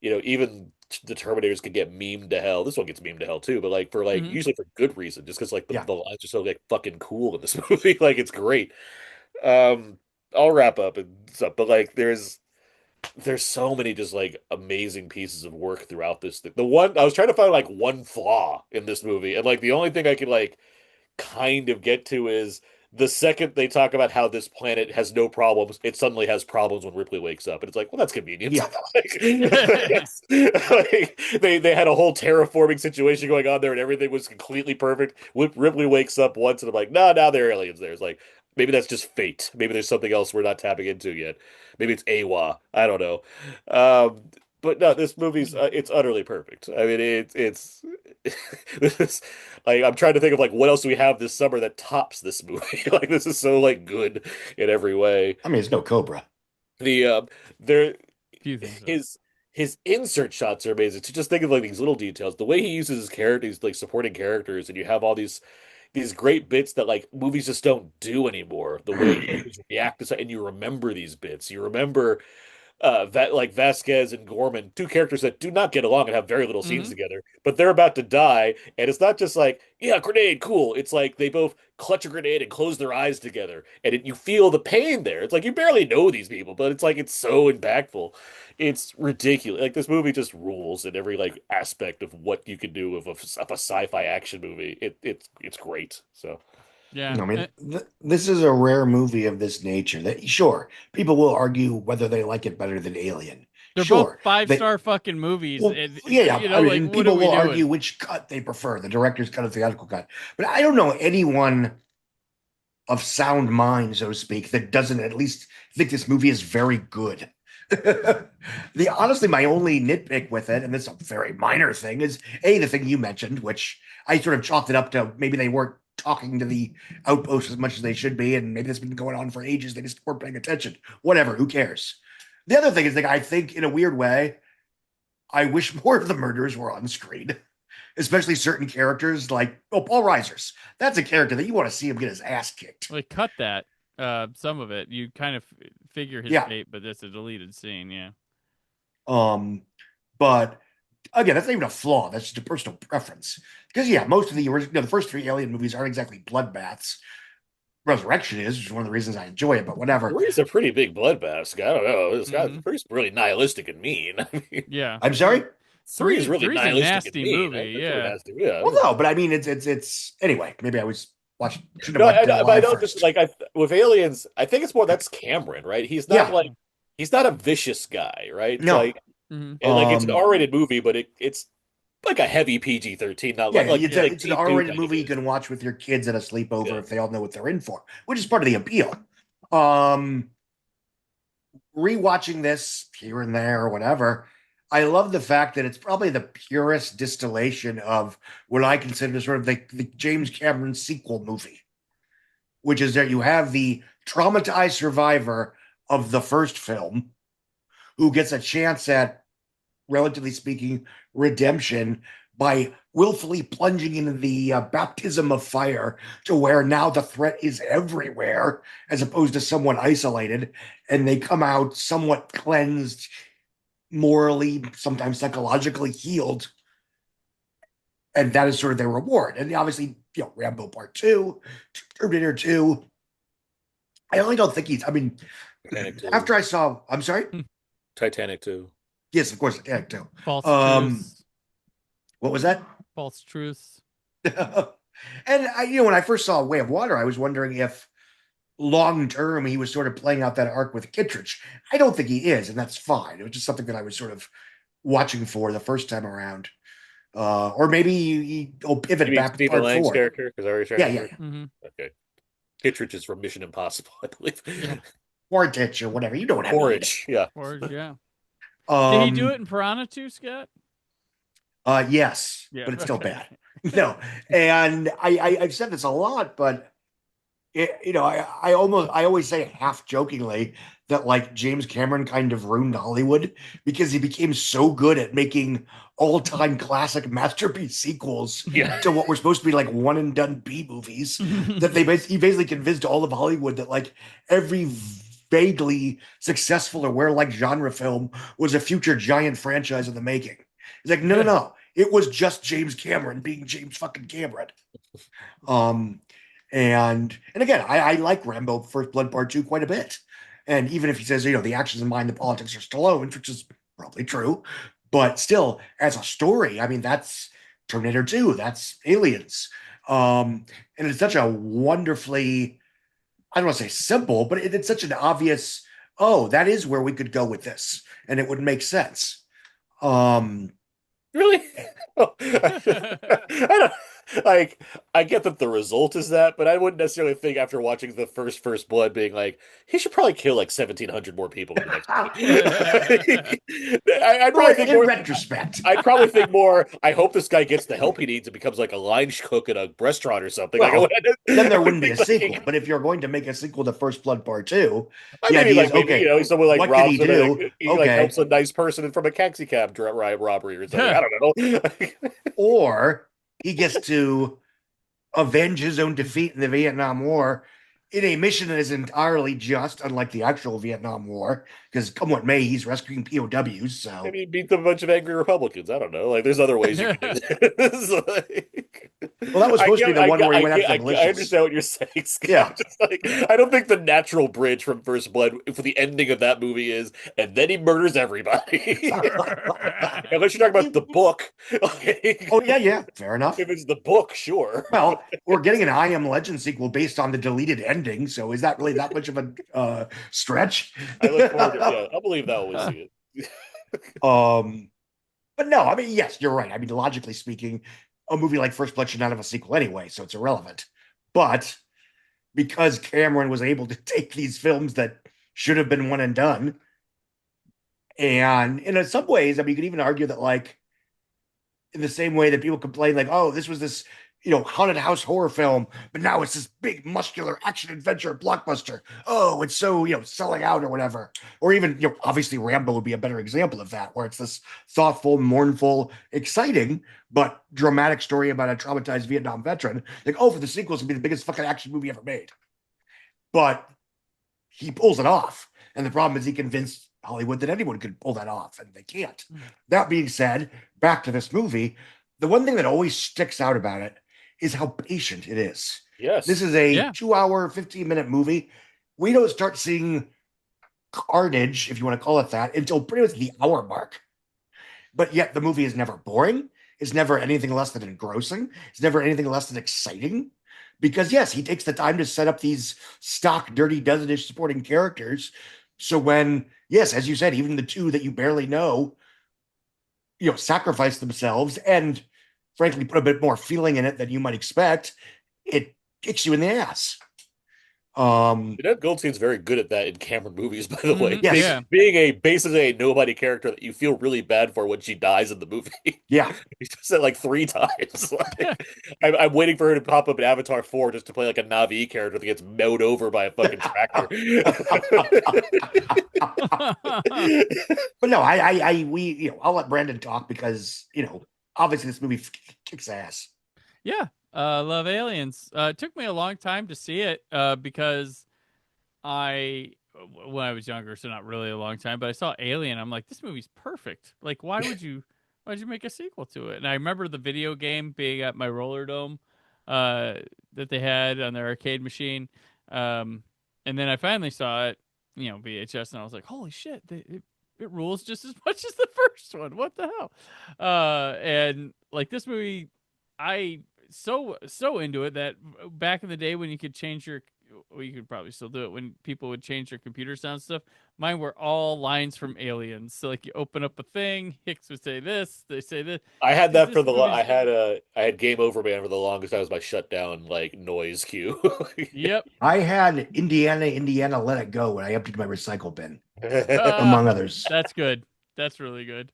even the Terminators could get memed to hell. This one gets memed to hell too, but like for like usually for good reason, just because like the lines are so like fucking cool in this movie. Like it's great. I'll wrap up and stuff, but like there's so many just like amazing pieces of work throughout this thing. The one I was trying to find like one flaw in this movie, and like the only thing I could like kind of get to is the second they talk about how this planet has no problems, it suddenly has problems when Ripley wakes up, and it's like, well, that's convenient. Yeah. Like, they had a whole terraforming situation going on there, and everything was completely perfect. Ripley wakes up once, and I'm like, no, now there are aliens there. It's like maybe that's just fate. Maybe there's something else we're not tapping into yet. Maybe it's AWA. I don't know. But no, this movie's it's utterly perfect. I mean, it's this is like I'm trying to think of like what else do we have this summer that tops this movie? Like this is so like good in every way. I mean, it's no Cobra. The there Few things, his insert shots are amazing. To just think of like these little details, the way he uses his characters, like supporting characters, and you have all these great bits that like movies just don't do anymore. The way you react to and you remember these bits. You remember that like Vasquez and Gorman, two characters that do not get along and have very little scenes together, but they're about to die, and it's not just like, yeah, grenade, cool. It's like they both clutch a grenade and close their eyes together, and you feel the pain there. It's like you barely know these people, but it's like it's so impactful. It's ridiculous. Like this movie just rules in every like aspect of what you can do with a sci-fi action movie. It's great. So. Yeah. I mean, this is a rare movie of this nature that, sure, people will argue whether they like it better than Alien. They're sure, both 5-star fucking movies. Well, yeah, you know, I mean, like, people will doing? argue which cut they prefer, the director's cut or the theatrical cut. But I don't know anyone of sound mind, so to speak, that doesn't at least think this movie is very good. Honestly, my only nitpick with it, and this is a very minor thing, is the thing you mentioned, which I sort of chalked it up to maybe they weren't talking to the outpost as much as they should be, and maybe this has been going on for ages. They just weren't paying attention. Whatever, who cares? The other thing is, like, I think in a weird way, I wish more of the murders were on screen, especially certain characters like Paul Reiser's. That's a character that you want to see him get his ass kicked. Like, cut that. Some of it you kind of figure his Yeah. fate, but it's a deleted scene. Yeah. But again, that's not even a flaw. That's just a personal preference. Because yeah, most of the original, the first three Alien movies aren't exactly bloodbaths. Resurrection is, which is one of the reasons I enjoy it. But whatever. Three's a pretty big bloodbath. I don't know. This guy three's really nihilistic and mean. I mean, Yeah. I'm sorry. Three's really Three's a nihilistic and nasty mean. movie. It's Yeah. really nasty. Yeah. Well, no, but I mean, it's anyway. Maybe I was watching. Should have No, watched Dead but I Alive don't first. just like with Aliens. I think it's more that's Cameron, right? He's not Yeah. like he's not a vicious guy, right? It's No. like and like it's an R-rated movie, but it's like a heavy PG-13. Not like it's an R-rated movie you can watch with your kids at a sleepover if they all know what they're in for, which is part of the appeal. Rewatching this here and there or whatever, I love the fact that it's probably the purest distillation of what I consider sort of the James Cameron sequel movie, which is that you have the traumatized survivor of the first film who gets a chance at, relatively speaking, redemption by willfully plunging into the baptism of fire to where now the threat is everywhere as opposed to someone isolated, and they come out somewhat cleansed, morally, sometimes psychologically healed, and that is sort of their reward. And obviously, Rambo Part 2, Terminator 2, I only don't think he's, I mean, after I saw, I'm sorry? Titanic 2. Yes, of course, Titanic 2. False truths. What was that? False truths. And when I first saw Way of Water, I was wondering if long term he was sort of playing out that arc with Kittredge. I don't think he is, and that's fine. It was just something that I was sort of watching for the first time around. Or maybe he'll pivot back to Stephen part Lang's 4. character, because I already tried. Yeah. Mm-hmm. Okay. Kittredge is from Mission Impossible, I believe. Yeah. Porridge or whatever. You know what I mean. Porridge, yeah. Porridge, yeah. Did he do it in Piranha 2, Scott? Yes, Yeah, but it's still okay. bad. No, and I've said this a lot, but I always say half jokingly that like James Cameron kind of ruined Hollywood because he became so good at making all-time classic masterpiece sequels to what were supposed to be like one and done B movies that he basically convinced all of Hollywood that like every vaguely successful or where-like genre film was a future giant franchise in the making. He's like, no. It was just James Cameron being James fucking Cameron. And again, I like Rambo First Blood Part 2 quite a bit. And even if he says, the actions in mind, the politics are Stallone, which is probably true, but still, as a story, I mean, that's Terminator 2, that's Aliens. And it's such a wonderfully, I don't want to say simple, but it's such an obvious, that is where we could go with this. And it would make sense. Really? I don't like. I get that the result is that, but I wouldn't necessarily think after watching the First Blood being like, he should probably kill like 1,700 more people in the next movie. I'd probably think in more. Retrospect, I'd probably think more. I hope this guy gets the help he needs and becomes like a line cook at a restaurant or something. Well, then there I wouldn't be a think, sequel. But if you're going to make a sequel to First Blood Part 2, I the mean, idea like is, maybe, someone like what robs can he him do? he like helps a nice person from a taxi cab robbery or something. I don't know. Or he gets to avenge his own defeat in the Vietnam War in a mission that is entirely just, unlike the actual Vietnam War, because come what may, he's rescuing POWs. So maybe he beat a bunch of angry Republicans. I don't know. Like, there's other ways you can do this. Well, that was supposed to be the one where he went after the militias. I understand what you're saying, Scott. Yeah. Just like, I don't think the natural bridge from First Blood for the ending of that movie is, and then he murders everybody. Unless you're talking about the book. Oh, yeah. Fair enough. If it's the book, sure. Well, we're getting an I Am Legend sequel based on the deleted ending, so is that really that much of a stretch? I look forward to I'll believe that when we see it. But no, I mean, yes, you're right. I mean, logically speaking, a movie like First Blood should not have a sequel anyway, so it's irrelevant. But because Cameron was able to take these films that should have been one and done, and in some ways, I mean, you could even argue that, like, in the same way that people complain, like, oh, this was this, haunted house horror film, but now it's this big muscular action adventure blockbuster. Oh, it's so, selling out or whatever. Or even, obviously Rambo would be a better example of that, where it's this thoughtful, mournful, exciting, but dramatic story about a traumatized Vietnam veteran. Like, oh, for the sequels, it'll be the biggest fucking action movie ever made. But he pulls it off. And the problem is he convinced Hollywood that anyone could pull that off, and they can't. That being said, back to this movie, the one thing that always sticks out about it is how patient it is. Yes. This is a 2-hour, 15-minute movie. We don't start seeing carnage, if you want to call it that, until pretty much the hour mark. But yet the movie is never boring. It's never anything less than engrossing. It's never anything less than exciting. Because yes, he takes the time to set up these stock, dirty, dozen-ish supporting characters. So when, yes, as you said, even the two that you barely know, sacrifice themselves and frankly put a bit more feeling in it than you might expect, it kicks you in the ass. Jeanette Goldstein's very good at that in Cameron movies, by the way. Yes. Being basically a nobody character that you feel really bad for when she dies in the movie. Yeah. He does it like 3 times. I'm waiting for her to pop up in Avatar 4 just to play like a Na'vi character that gets mowed over by a fucking tractor. But no, I'll let Brandon talk because, obviously this movie kicks ass. Yeah. Love Aliens. It took me a long time to see it because when I was younger, so not really a long time, but I saw Alien. I'm like, this movie's perfect. Like, why'd you make a sequel to it? And I remember the video game being at my roller dome that they had on their arcade machine. And then I finally saw it, VHS, and I was like, holy shit, it rules just as much as the first one. What the hell? And like this movie, I so into it that back in the day when you could change you could probably still do it when people would change their computer sound stuff. Mine were all lines from Aliens. So like you open up a thing, Hicks would say this, they say this. I had that I had Game Over Man for the longest. That was my shutdown like noise cue. Yep. I had Indiana Let It Go when I emptied my recycle bin, among others. That's good. That's really good.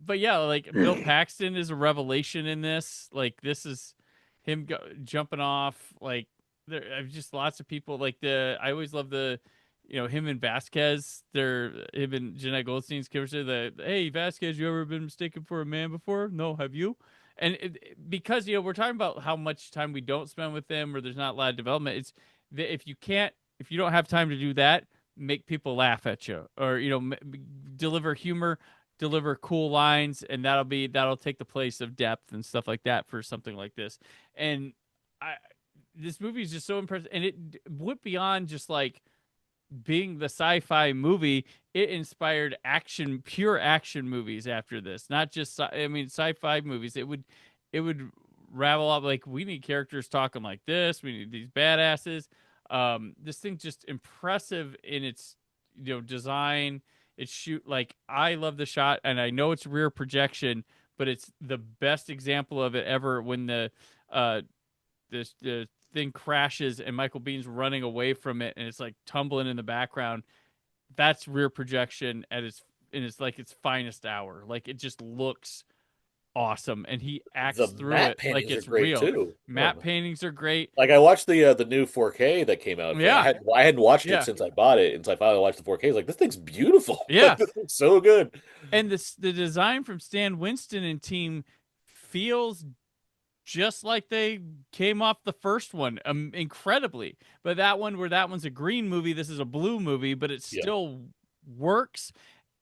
But yeah, like Bill Paxton is a revelation in this. Like this is him jumping off. Like there, I've just lots of people. Like I always love him and Vasquez. Him and Jeanette Goldstein's chemistry. Hey Vasquez, you ever been mistaken for a man before? No, have you? And because we're talking about how much time we don't spend with them, or there's not a lot of development. It's if you don't have time to do that, make people laugh at you, or deliver humor. Deliver cool lines, and that'll take the place of depth and stuff like that for something like this. And this movie is just so impressive, and it went beyond just like being the sci-fi movie. It inspired pure action movies after this, not just sci-fi movies. It would ravel up like, we need characters talking like this, we need these badasses. This thing's just impressive in its design. It's I love the shot, and I know it's rear projection, but it's the best example of it ever when the thing crashes and Michael Bihn's running away from it, and it's like tumbling in the background. That's rear projection at its finest hour. Like it just looks awesome, and he acts through it like it's real. Too. Matte paintings are great. Like I watched the new 4K that came out. Yeah, I hadn't watched it since I bought it, and so I finally watched the 4K. I was like, this thing's beautiful. Yeah, like, this thing's so good. And the design from Stan Winston and team feels just like they came off the first one, incredibly. But that one's a green movie, this is a blue movie, but it still works.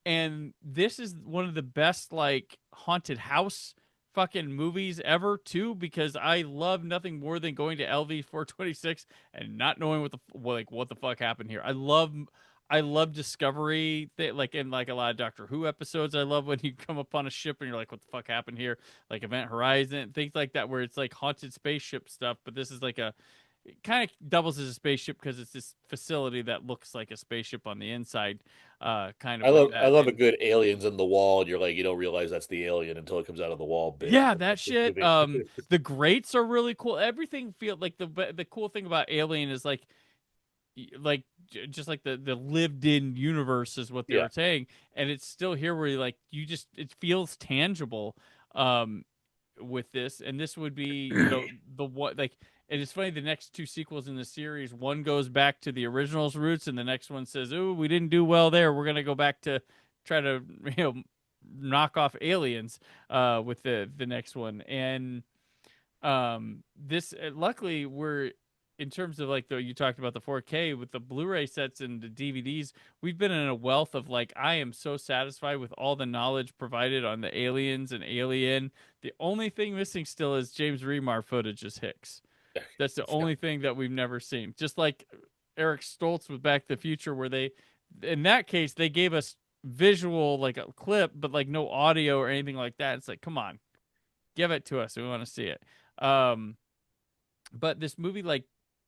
And this is one of the best like haunted house fucking movies ever too, because I love nothing more than going to LV 426 and not knowing what the fuck happened here. I love discovery, like in like a lot of Doctor Who episodes. I love when you come upon a ship and you're like, what the fuck happened here? Like Event Horizon, things like that, where it's like haunted spaceship stuff. But this is like it kind of doubles as a spaceship because it's this facility that looks like a spaceship on the inside. I love a good aliens in the wall, and you're like, you don't realize that's the alien until it comes out of the wall. Yeah, that shit. The grates are really cool. Everything feels like the cool thing about Alien is like just like the lived in universe is what they were saying, and it's still here where it feels tangible with this. And this would be the what like. And it's funny, the next 2 sequels in the series, one goes back to the original's roots, and the next one says, "Ooh, we didn't do well there. We're gonna go back to try to knock off Aliens with the next one." And this luckily in terms of like you talked about the 4K with the Blu-ray sets and the DVDs, we've been in a wealth of like, I am so satisfied with all the knowledge provided on the aliens and Alien. The only thing missing still is James Remar footage as Hicks. That's the only thing that we've never seen. Just like Eric Stoltz with Back to the Future, where they, in that case, they gave us visual, like a clip, but like no audio or anything like that. It's like, come on, give it to us. We want to see it. But this movie, like,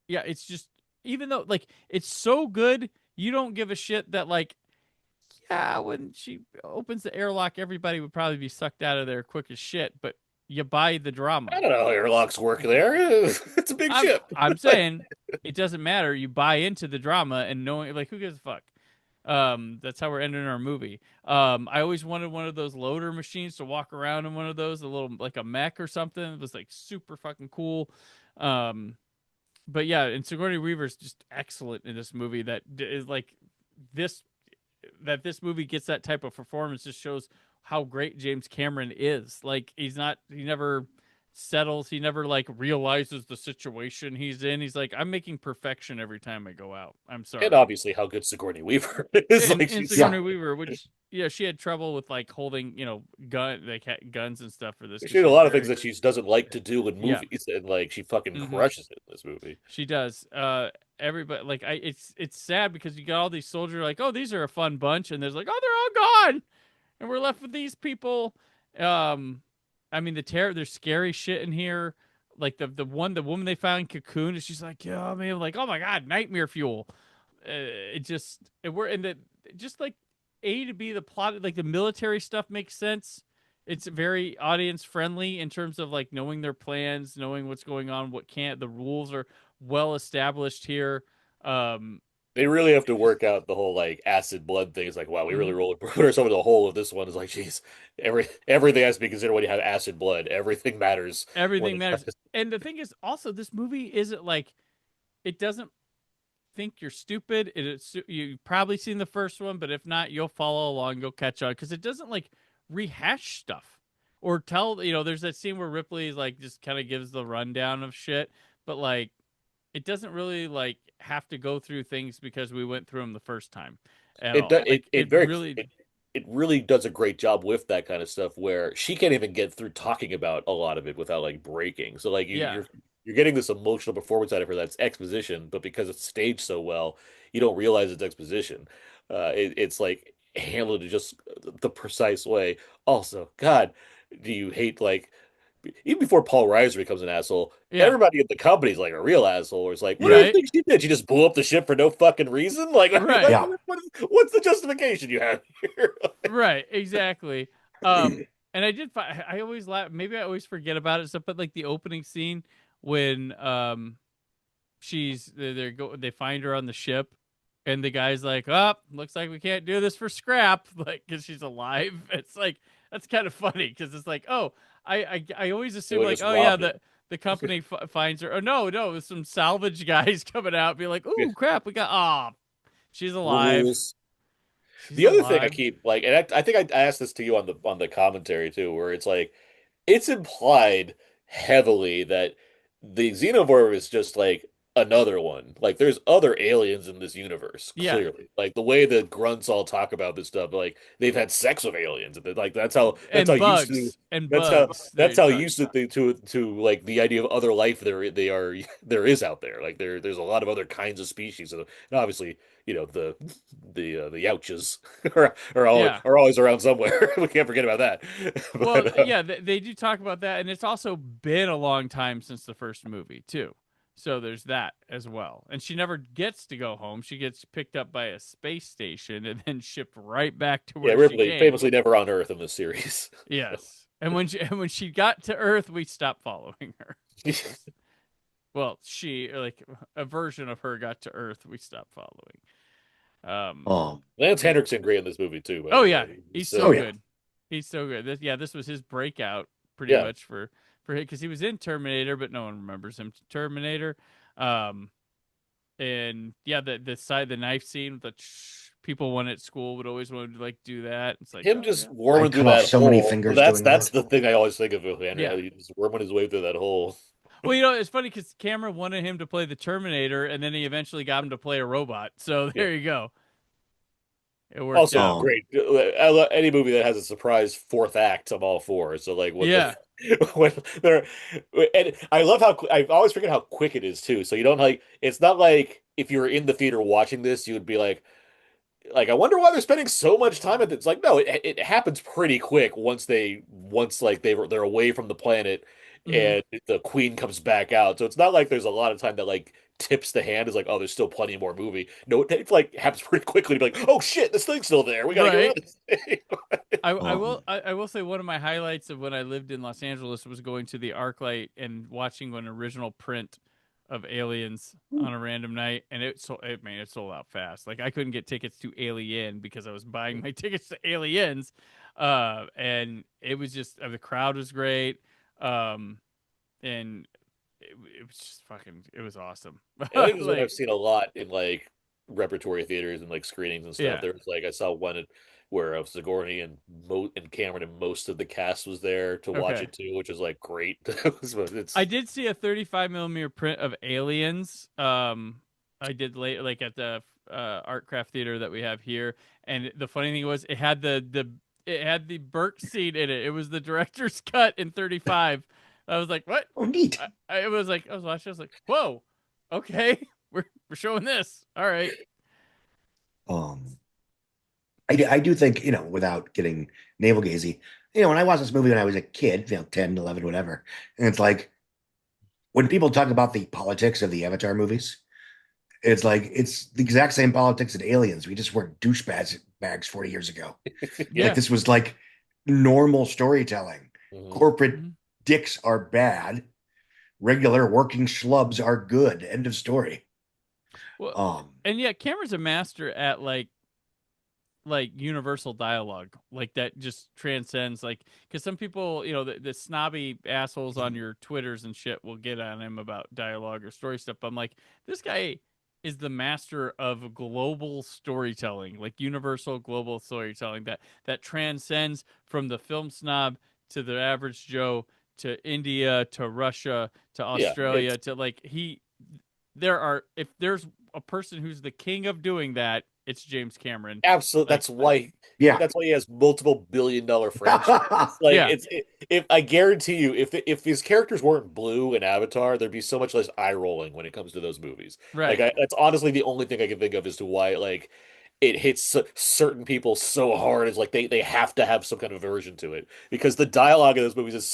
yeah, it's just, even though like it's so good, you don't give a shit that like, yeah, when she opens the airlock, everybody would probably be sucked out of there quick as shit. But you buy the drama. I don't know how airlocks work there. It's a big ship. I'm saying it doesn't matter. You buy into the drama and knowing, like, who gives a fuck? That's how we're ending our movie. I always wanted one of those loader machines to walk around in one of those, a little like a mech or something. It was like super fucking cool. But yeah, and Sigourney Weaver is just excellent in this movie. That is like this movie gets that type of performance just shows how great James Cameron is. Like he never settles. He never like realizes the situation he's in. He's like, I'm making perfection every time I go out. I'm sorry. And obviously how good Sigourney Weaver is. And Sigourney Weaver, which she had trouble with like holding, guns and stuff for this. She did a lot of things that she doesn't like to do in movies, and like she fucking crushes it in this movie. She does. Everybody like it's sad because you got all these soldiers like, oh, these are a fun bunch, and there's like, oh, they're all gone, and we're left with these people. I mean, there's scary shit in here. Like the woman they found in Cocoon, and she's like, yeah, man, like, oh my god, nightmare fuel. Just like A to B, the plot, like the military stuff makes sense. It's very audience friendly in terms of like knowing their plans, knowing what's going on, what can't. The rules are well established here. They really have to work out the whole like acid blood thing. It's like, wow, we really put ourselves in the hole of this one. It's like, geez, everything has to be considered when you have acid blood. Everything matters. Everything matters. And the thing is, also, this movie isn't like, it doesn't think you're stupid. You've probably seen the first one, but if not, you'll follow along, you'll catch on, because it doesn't like rehash stuff or tell. There's that scene where Ripley's like just kind of gives the rundown of shit, but like it doesn't really like have to go through things because we went through them the first time. It really does a great job with that kind of stuff where she can't even get through talking about a lot of it without like breaking. So like you're getting this emotional performance out of her that's exposition, but because it's staged so well, you don't realize it's exposition. It's like handled in just the precise way. Also, God, do you hate like even before Paul Reiser becomes an asshole, everybody in the company's like a real asshole. Or it's like, what do you think she did? She just blew up the ship for no fucking reason? Like, what's the justification you have here? Right, exactly. And I always laugh. Maybe I always forget about it. But like the opening scene when they find her on the ship, and the guy's like, "Oh, looks like we can't do this for scrap," like because she's alive. It's like that's kind of funny because it's like, oh. I always assume like, oh yeah, the company finds her. Oh no, it was some salvage guys coming out, be like, oh crap, we got she's alive. The other thing I keep like, and I think I asked this to you on the commentary too, where it's like, it's implied heavily that the Xenomorph is just like another one. Like there's other aliens in this universe, clearly. Like the way the grunts all talk about this stuff, like they've had sex with aliens. Like that's how used to like the idea of other life there is out there. Like there's a lot of other kinds of species, and obviously the Youches are always around somewhere. We can't forget about that. But, they do talk about that, and it's also been a long time since the first movie too. So there's that as well. And she never gets to go home. She gets picked up by a space station and then shipped right back to where Ripley she came. Famously never on Earth in this series. Yes. And when she got to Earth, we stopped following her. Well, she, like, a version of her got to Earth, we stopped following. Lance Henriksen great in this movie too. Oh yeah, he's so good. He's so good. This was his breakout pretty much for because he was in Terminator, but no one remembers him. Terminator, and the knife scene with the people at school would always want to like do that. It's like him warming through that so hole. Many fingers. That's the thing I always think of him. He's worming his way through that hole. Well, you know, it's funny because Cameron wanted him to play the Terminator, and then he eventually got him to play a robot. So there you go. It worked Also, out. great. I love any movie that has a surprise fourth act. I'm all for. So like when Yeah. when they're and I love how I always forget how quick it is too. So you don't like it's not like if you were in the theater watching this, you would be like I wonder why they're spending so much time at this. It's like no, it happens pretty quick once they're away from the planet Mhm. and the queen comes back out. So it's not like there's a lot of time that like tips the hand is like oh there's still plenty more movie. No, it like happens pretty quickly. To be like oh shit, this thing's still there. We gotta get rid of this thing. I will say one of my highlights of when I lived in Los Angeles was going to the ArcLight and watching an original print of Aliens on a random night, and it sold out fast. Like I couldn't get tickets to Alien because I was buying my tickets to Aliens, and it was just the crowd was great, and it was just it was awesome. I think this is what Like, I've seen a lot in like repertory theaters and like screenings and stuff. Yeah. There was like I saw one where Sigourney and and Cameron and most of the cast was there to watch Okay. it too, which is like great. I did see a 35 millimeter print of Aliens. I did like at the Art Craft Theater that we have here, and the funny thing was it had the Burke scene in it. It was the director's cut in 35. I was like, what? Oh, neat. I was watching. I was like, whoa, okay, we're showing this. All right. I do think, without getting navel gazy, when I watched this movie when I was a kid, 10, 11, whatever, and it's like when people talk about the politics of the Avatar movies, it's like it's the exact same politics in Aliens. We just weren't bags 40 years ago. Yeah. Like this was like normal storytelling. Mm-hmm. Corporate dicks are bad. Regular working schlubs are good. End of story. Well, and yet Cameron's a master at like universal dialogue, like that just transcends because some people, the snobby assholes on your Twitters and shit will get on him about dialogue or story stuff. But I'm like, this guy is the master of global storytelling, like universal global storytelling that transcends from the film snob to the average Joe to India to Russia to Australia to if there's a person who's the king of doing that, it's James Cameron. Absolutely, that's why he has multiple billion-dollar franchises. If I guarantee you, if his characters weren't blue in Avatar, there'd be so much less eye rolling when it comes to those movies. Right. That's honestly the only thing I can think of as to why it hits certain people so hard. Is they have to have some kind of aversion to it because the dialogue in those movies is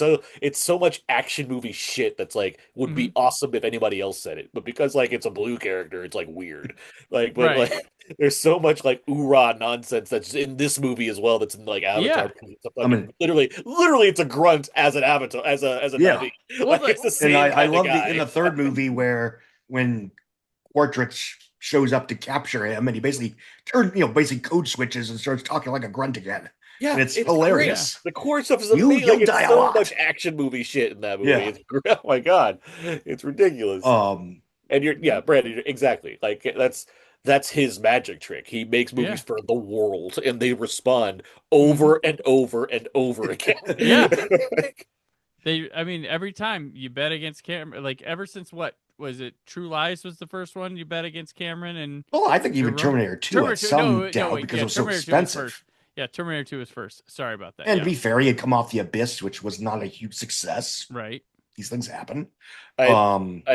so much action movie shit that's would be awesome if anybody else said it, but because it's a blue character, it's weird. There's so much oorah nonsense that's in this movie as well. That's in Avatar. Yeah. Literally, it's a grunt as an Avatar as a Navi. It's the same. And I love in the third movie where when Portraits shows up to capture him, and he basically code switches and starts talking like a grunt again. Yeah, and it's hilarious. Great. The core stuff is amazing. You'll die so a lot. much action movie shit in that movie. Yeah. Oh my god, it's ridiculous. And Brandon, exactly. That's his magic trick. He makes movies for the world, and they respond over and over and over again. Yeah. Every time you bet against Cameron, ever since what was it? True Lies was the first one you bet against Cameron, and I think even Terminator 2 had some doubt because it was so expensive. Yeah, Terminator 2 was first. Sorry about that. And to be fair, he had come off The Abyss, which was not a huge success. Right. These things happen. I'd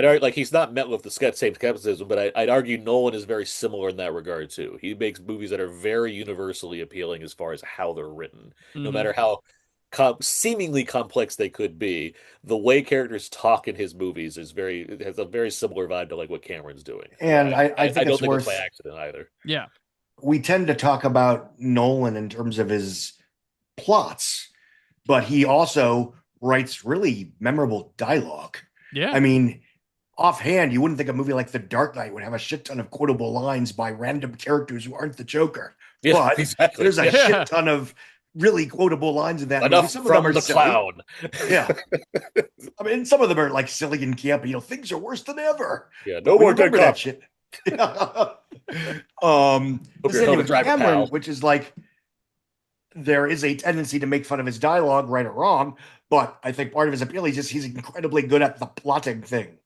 argue he's not met with the same skepticism, but I'd argue Nolan is very similar in that regard too. He makes movies that are very universally appealing as far as how they're written, no matter how seemingly complex they could be. The way characters talk in his movies has a very similar vibe to what Cameron's doing. And I think don't it's think worth, it's by accident either. Yeah, we tend to talk about Nolan in terms of his plots, but he also writes really memorable dialogue. Yeah, I mean, offhand, you wouldn't think a movie like The Dark Knight would have a shit ton of quotable lines by random characters who aren't the Joker. Yeah, but exactly. There's a shit ton of really quotable lines in that Enough movie. Some from of them are the silly. clown. Yeah. Some of them are silly and campy. Things are worse than ever. Yeah, no more good that cop. shit. The same with Cameron, which is there is a tendency to make fun of his dialogue, right or wrong, But I think part of his appeal is just he's incredibly good at the plotting thing.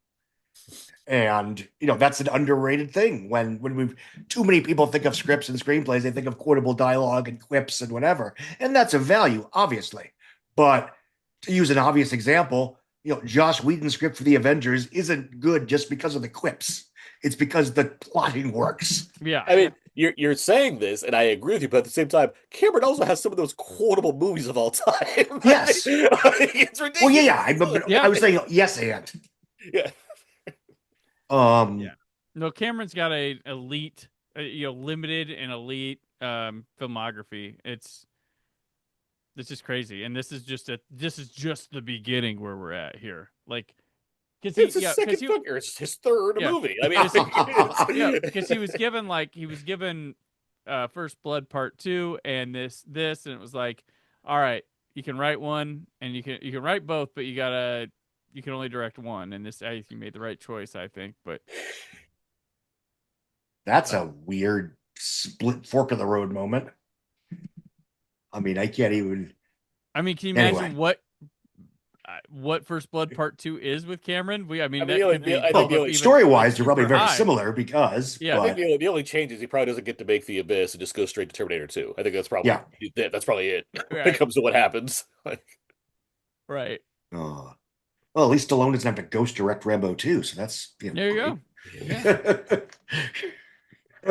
And that's an underrated thing. When we've too many people think of scripts and screenplays, they think of quotable dialogue and quips and whatever. And that's a value, obviously. But to use an obvious example, Joss Whedon's script for the Avengers isn't good just because of the quips. It's because the plotting works. Yeah. I mean, you're saying this, and I agree with you, but at the same time, Cameron also has some of those quotable movies of all time. Yes. It's ridiculous. Well, yeah. I was saying yes, and. Yeah. Yeah. No, Cameron's got a elite, limited and elite filmography. It's just crazy, and this is just the beginning where we're at here. Like, it's his second book, or it's his third movie. I mean, because he was given First Blood Part 2 and this, and it was like, all right, you can write one, and you can write both, but you can only direct one, and this, I think, you made the right choice, I think. But that's a weird split fork of the road moment. I mean, I can't even. I mean, can you imagine what First Blood Part 2 is with Cameron? I think story-wise, they're probably very similar because. Yeah, I think the only change is he probably doesn't get to make the Abyss and just goes straight to Terminator 2. I think that's probably it when it comes to what happens. Right. Well, at least Stallone doesn't have to ghost direct Rambo 2, so that's there you go. Yeah.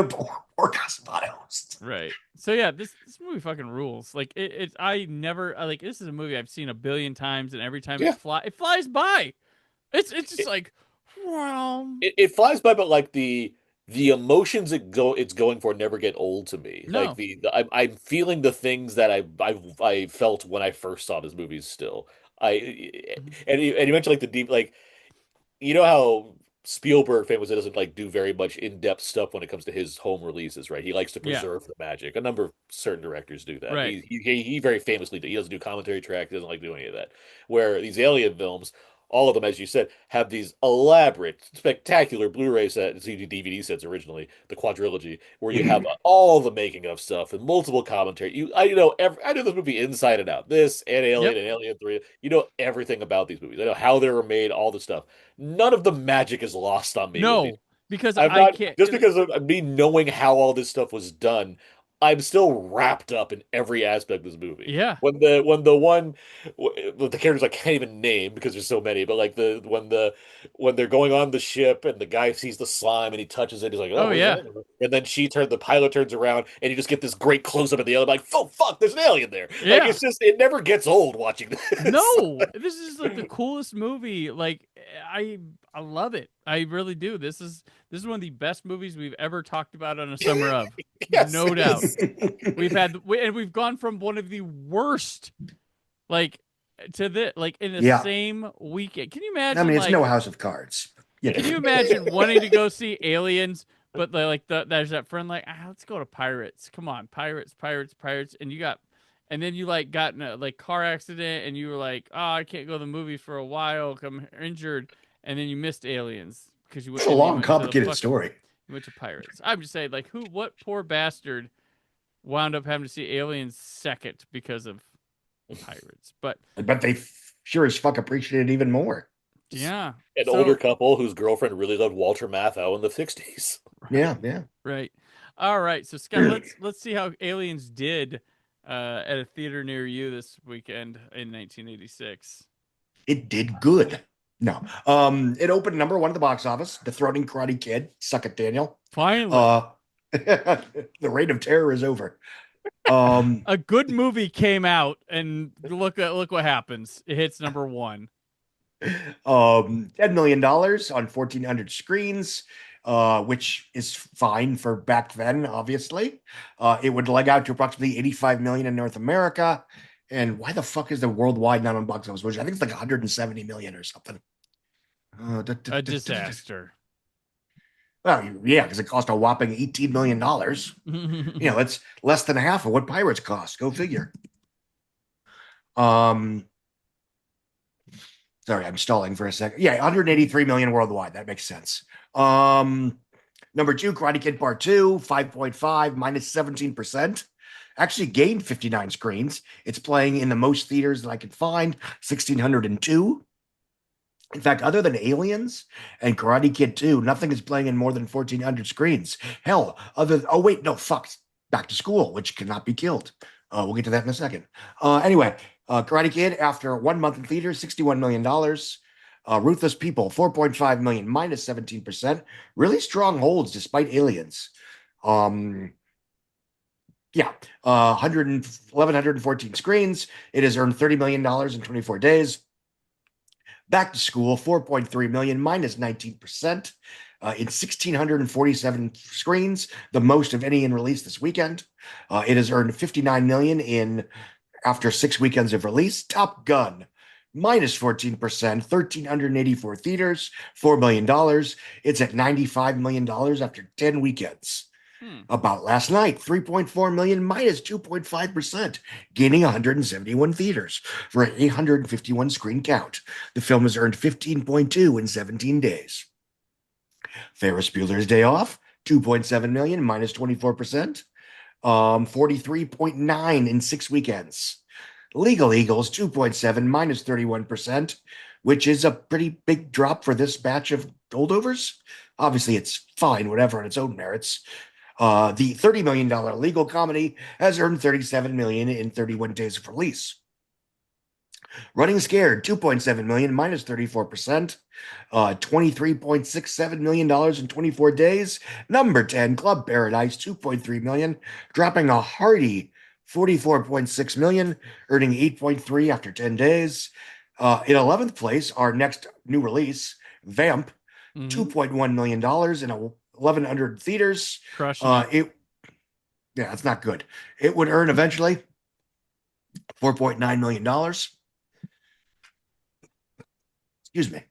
Poor Cosmatos. Right. So yeah, this movie fucking rules. Like I never this is a movie I've seen a billion times, and every time it flies by. It's just like, wow. It flies by, but like the emotions it's going for never get old to me. No. Like I'm feeling the things that I felt when I first saw this movie still. And you mentioned like the deep, like, how Spielberg famously doesn't like do very much in-depth stuff when it comes to his home releases, right? He likes to preserve the magic. A number of certain directors do that. Right. He very famously he doesn't do commentary track. He doesn't like doing any of that. Where these Alien films, all of them, as you said, have these elaborate, spectacular Blu-ray sets, DVD sets originally, the quadrilogy, where you have all the making of stuff and multiple commentary. I know this movie inside and out. This and Alien and Alien 3. You know everything about these movies. I know how they were made, all the stuff. None of the magic is lost on me. No, because I can't. Just because of me knowing how all this stuff was done, I'm still wrapped up in every aspect of this movie. Yeah. When the characters I can't even name because there's so many, but like when they're going on the ship and the guy sees the slime and he touches it, he's like, oh yeah. And then the pilot turns around and you just get this great close up of the alien, like, oh fuck, there's an alien there. Yeah. Like it never gets old watching this. No, this is like the coolest movie. Like I love it. I really do. This is one of the best movies we've ever talked about on a summer of. Yes, no doubt. We've gone from one of the worst, like, to this, like, in the same weekend. Can you imagine? I mean, it's no House of Cards. Can you imagine wanting to go see Aliens, but there's that friend like, let's go to Pirates. Come on, Pirates, and then you got in a car accident, and you were like, oh, I can't go to the movies for a while, I'm injured, and then you missed Aliens because you went. It's a long, complicated story. You went to Pirates. I'm just saying, what poor bastard wound up having to see Aliens second because of Pirates? But I bet they sure as fuck appreciated it even more. Yeah, an older couple whose girlfriend really loved Walter Matthau in the 60s. Yeah. Right. All right. So Scott, let's see how Aliens did at a theater near you this weekend in 1986. It did good. No. It opened number 1 at the box office, Dethroning Karate Kid. Suck it, Daniel. Finally. The reign of terror is over. A good movie came out, and look what happens. It hits number 1. $10 million on 1,400 screens, which is fine for back then, obviously. It would leg out to approximately 85 million in North America. And why the fuck is the worldwide not on box office? Which I think it's like 170 million or something. A disaster. Well, yeah, because it cost a whopping $18 million. It's less than half of what Pirates cost. Go figure. Sorry, I'm stalling for a second. Yeah, 183 million worldwide. That makes sense. Number 2, Karate Kid Part 2, 5.5, minus 17%. actually gained 59 screens. It's playing in the most theaters that I could find, 1,602. In fact, other than Aliens and Karate Kid 2, nothing is playing in more than 1,400 screens. Hell, Back to School, which cannot be killed. We'll get to that in a second. Anyway, Karate Kid, after 1 month in theaters, $61 million. Ruthless People, 4.5 million, minus 17%. Really strong holds despite Aliens. 1,114 screens. It has earned $30 million in 24 days. Back to School, 4.3 million, minus 19%. In 1,647 screens, the most of any in release this weekend. It has earned 59 million after 6 weekends of release. Top Gun, minus 14%, 1,384 theaters, $4 million. It's at $95 million after 10 weekends. About last night, 3.4 million, minus 2.5%, gaining 171 theaters for an 851 screen count. The film has earned 15.2 in 17 days. Ferris Bueller's Day Off, 2.7 million, minus 24%, 43.9 in 6 weekends. Legal Eagles, 2.7, minus 31%, which is a pretty big drop for this batch of holdovers. Obviously, it's fine, whatever, on its own merits. The $30 million legal comedy has earned $37 million in 31 days of release. Running Scared, $2.7 million, minus 34%, $23.67 million in 24 days. Number 10, Club Paradise, $2.3 million, dropping a hearty $44.6 million, earning 8.3 after 10 days. In 11th place, our next new release, Vamp, $2.1 million in 1,100 theaters. Crushing it's not good. It would earn eventually $4.9 million. Excuse me.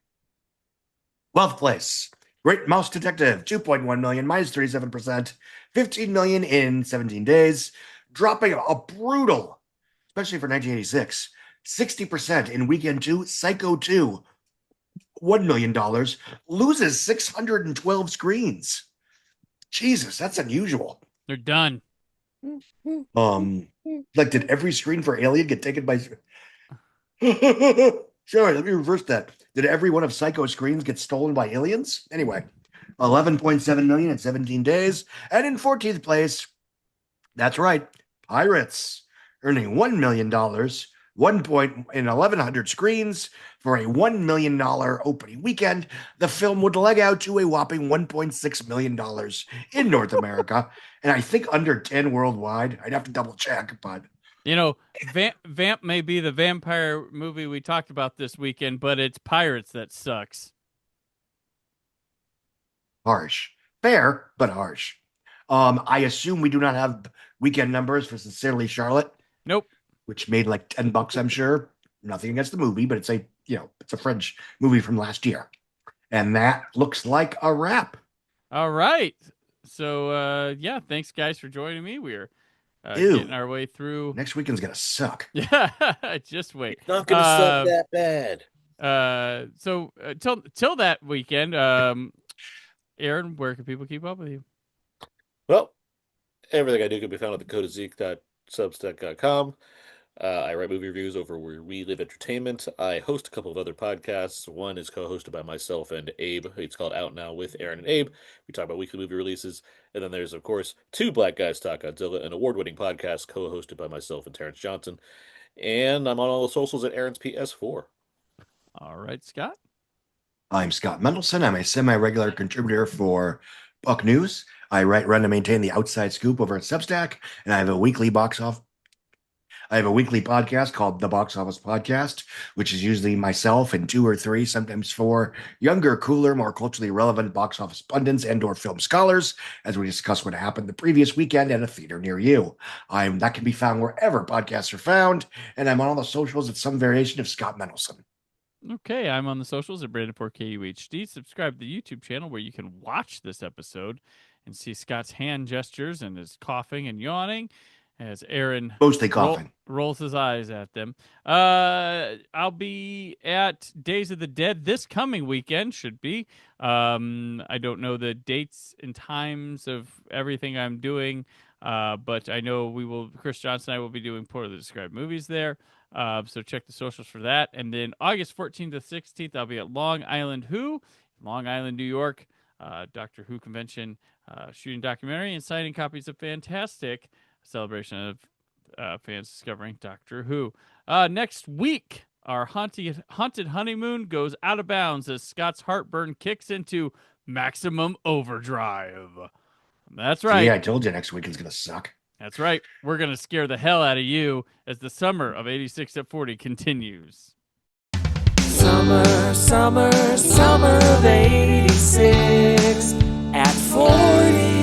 12th place, Great Mouse Detective, 2.1 million, minus 37%, 15 million in 17 days, dropping a brutal, especially for 1986, 60% in weekend 2. Psycho 2, $1 million, loses 612 screens. Jesus, that's unusual. They're done. Did every screen for Alien get taken by... Sorry, let me reverse that. Did every one of Psycho's screens get stolen by aliens? Anyway, 11.7 million in 17 days. And in 14th place, that's right, Pirates, earning $1 million, 1,100 screens for a $1 million opening weekend. The film would leg out to a whopping $1.6 million in North America, and I think under 10 worldwide. I'd have to double check, but Vamp may be the vampire movie we talked about this weekend, but it's Pirates that sucks. Harsh. Fair, but harsh. I assume we do not have weekend numbers for Sincerely Charlotte. Nope. Which made like $10, I'm sure. Nothing against the movie, but it's a French movie from last year. And that looks like a wrap. All right. So, thanks, guys, for joining me. We're getting our way through. Next weekend's going to suck. Yeah, just wait. It's not going to suck that bad. So, till that weekend, Aaron, where can people keep up with you? Well, everything I do can be found at thecodeofzeke.substack.com. I write movie reviews over where we live entertainment. I host a couple of other podcasts. One is co-hosted by myself and Abe. It's called Out Now with Aaron and Abe. We talk about weekly movie releases. And then there's, of course, Two Black Guys Talk Godzilla, an award-winning podcast co-hosted by myself and Terrence Johnson. And I'm on all the socials at Aaron's PS4. All right, Scott. I'm Scott Mendelson. I'm a semi-regular contributor for Buck News. I write, run, and maintain the Outside Scoop over at Substack, and I have a weekly podcast called The Box Office Podcast, which is usually myself and 2 or 3, sometimes 4 younger, cooler, more culturally relevant box office pundits and/or film scholars, as we discuss what happened the previous weekend at a theater near you. That can be found wherever podcasts are found, and I'm on all the socials at some variation of Scott Mendelson. Okay, I'm on the socials at Brandon4KUHD. Subscribe to the YouTube channel where you can watch this episode and see Scott's hand gestures and his coughing and yawning as Aaron mostly coughing rolls his eyes at them. I'll be at Days of the Dead this coming weekend, should be. I don't know the dates and times of everything I'm doing. But I know Chris Johnson and I will be doing poorly described movies there. So check the socials for that. And then August 14th to 16th, I'll be at Long Island, New York, Doctor Who convention, shooting documentary and signing copies of Fantastic, a celebration of fans discovering Doctor Who. Next week, our haunted honeymoon goes out of bounds as Scott's heartburn kicks into maximum overdrive. That's right. Yeah, I told you next week is going to suck. That's right. We're going to scare the hell out of you as the summer of 86 at 40 continues. Summer of 86 at 40.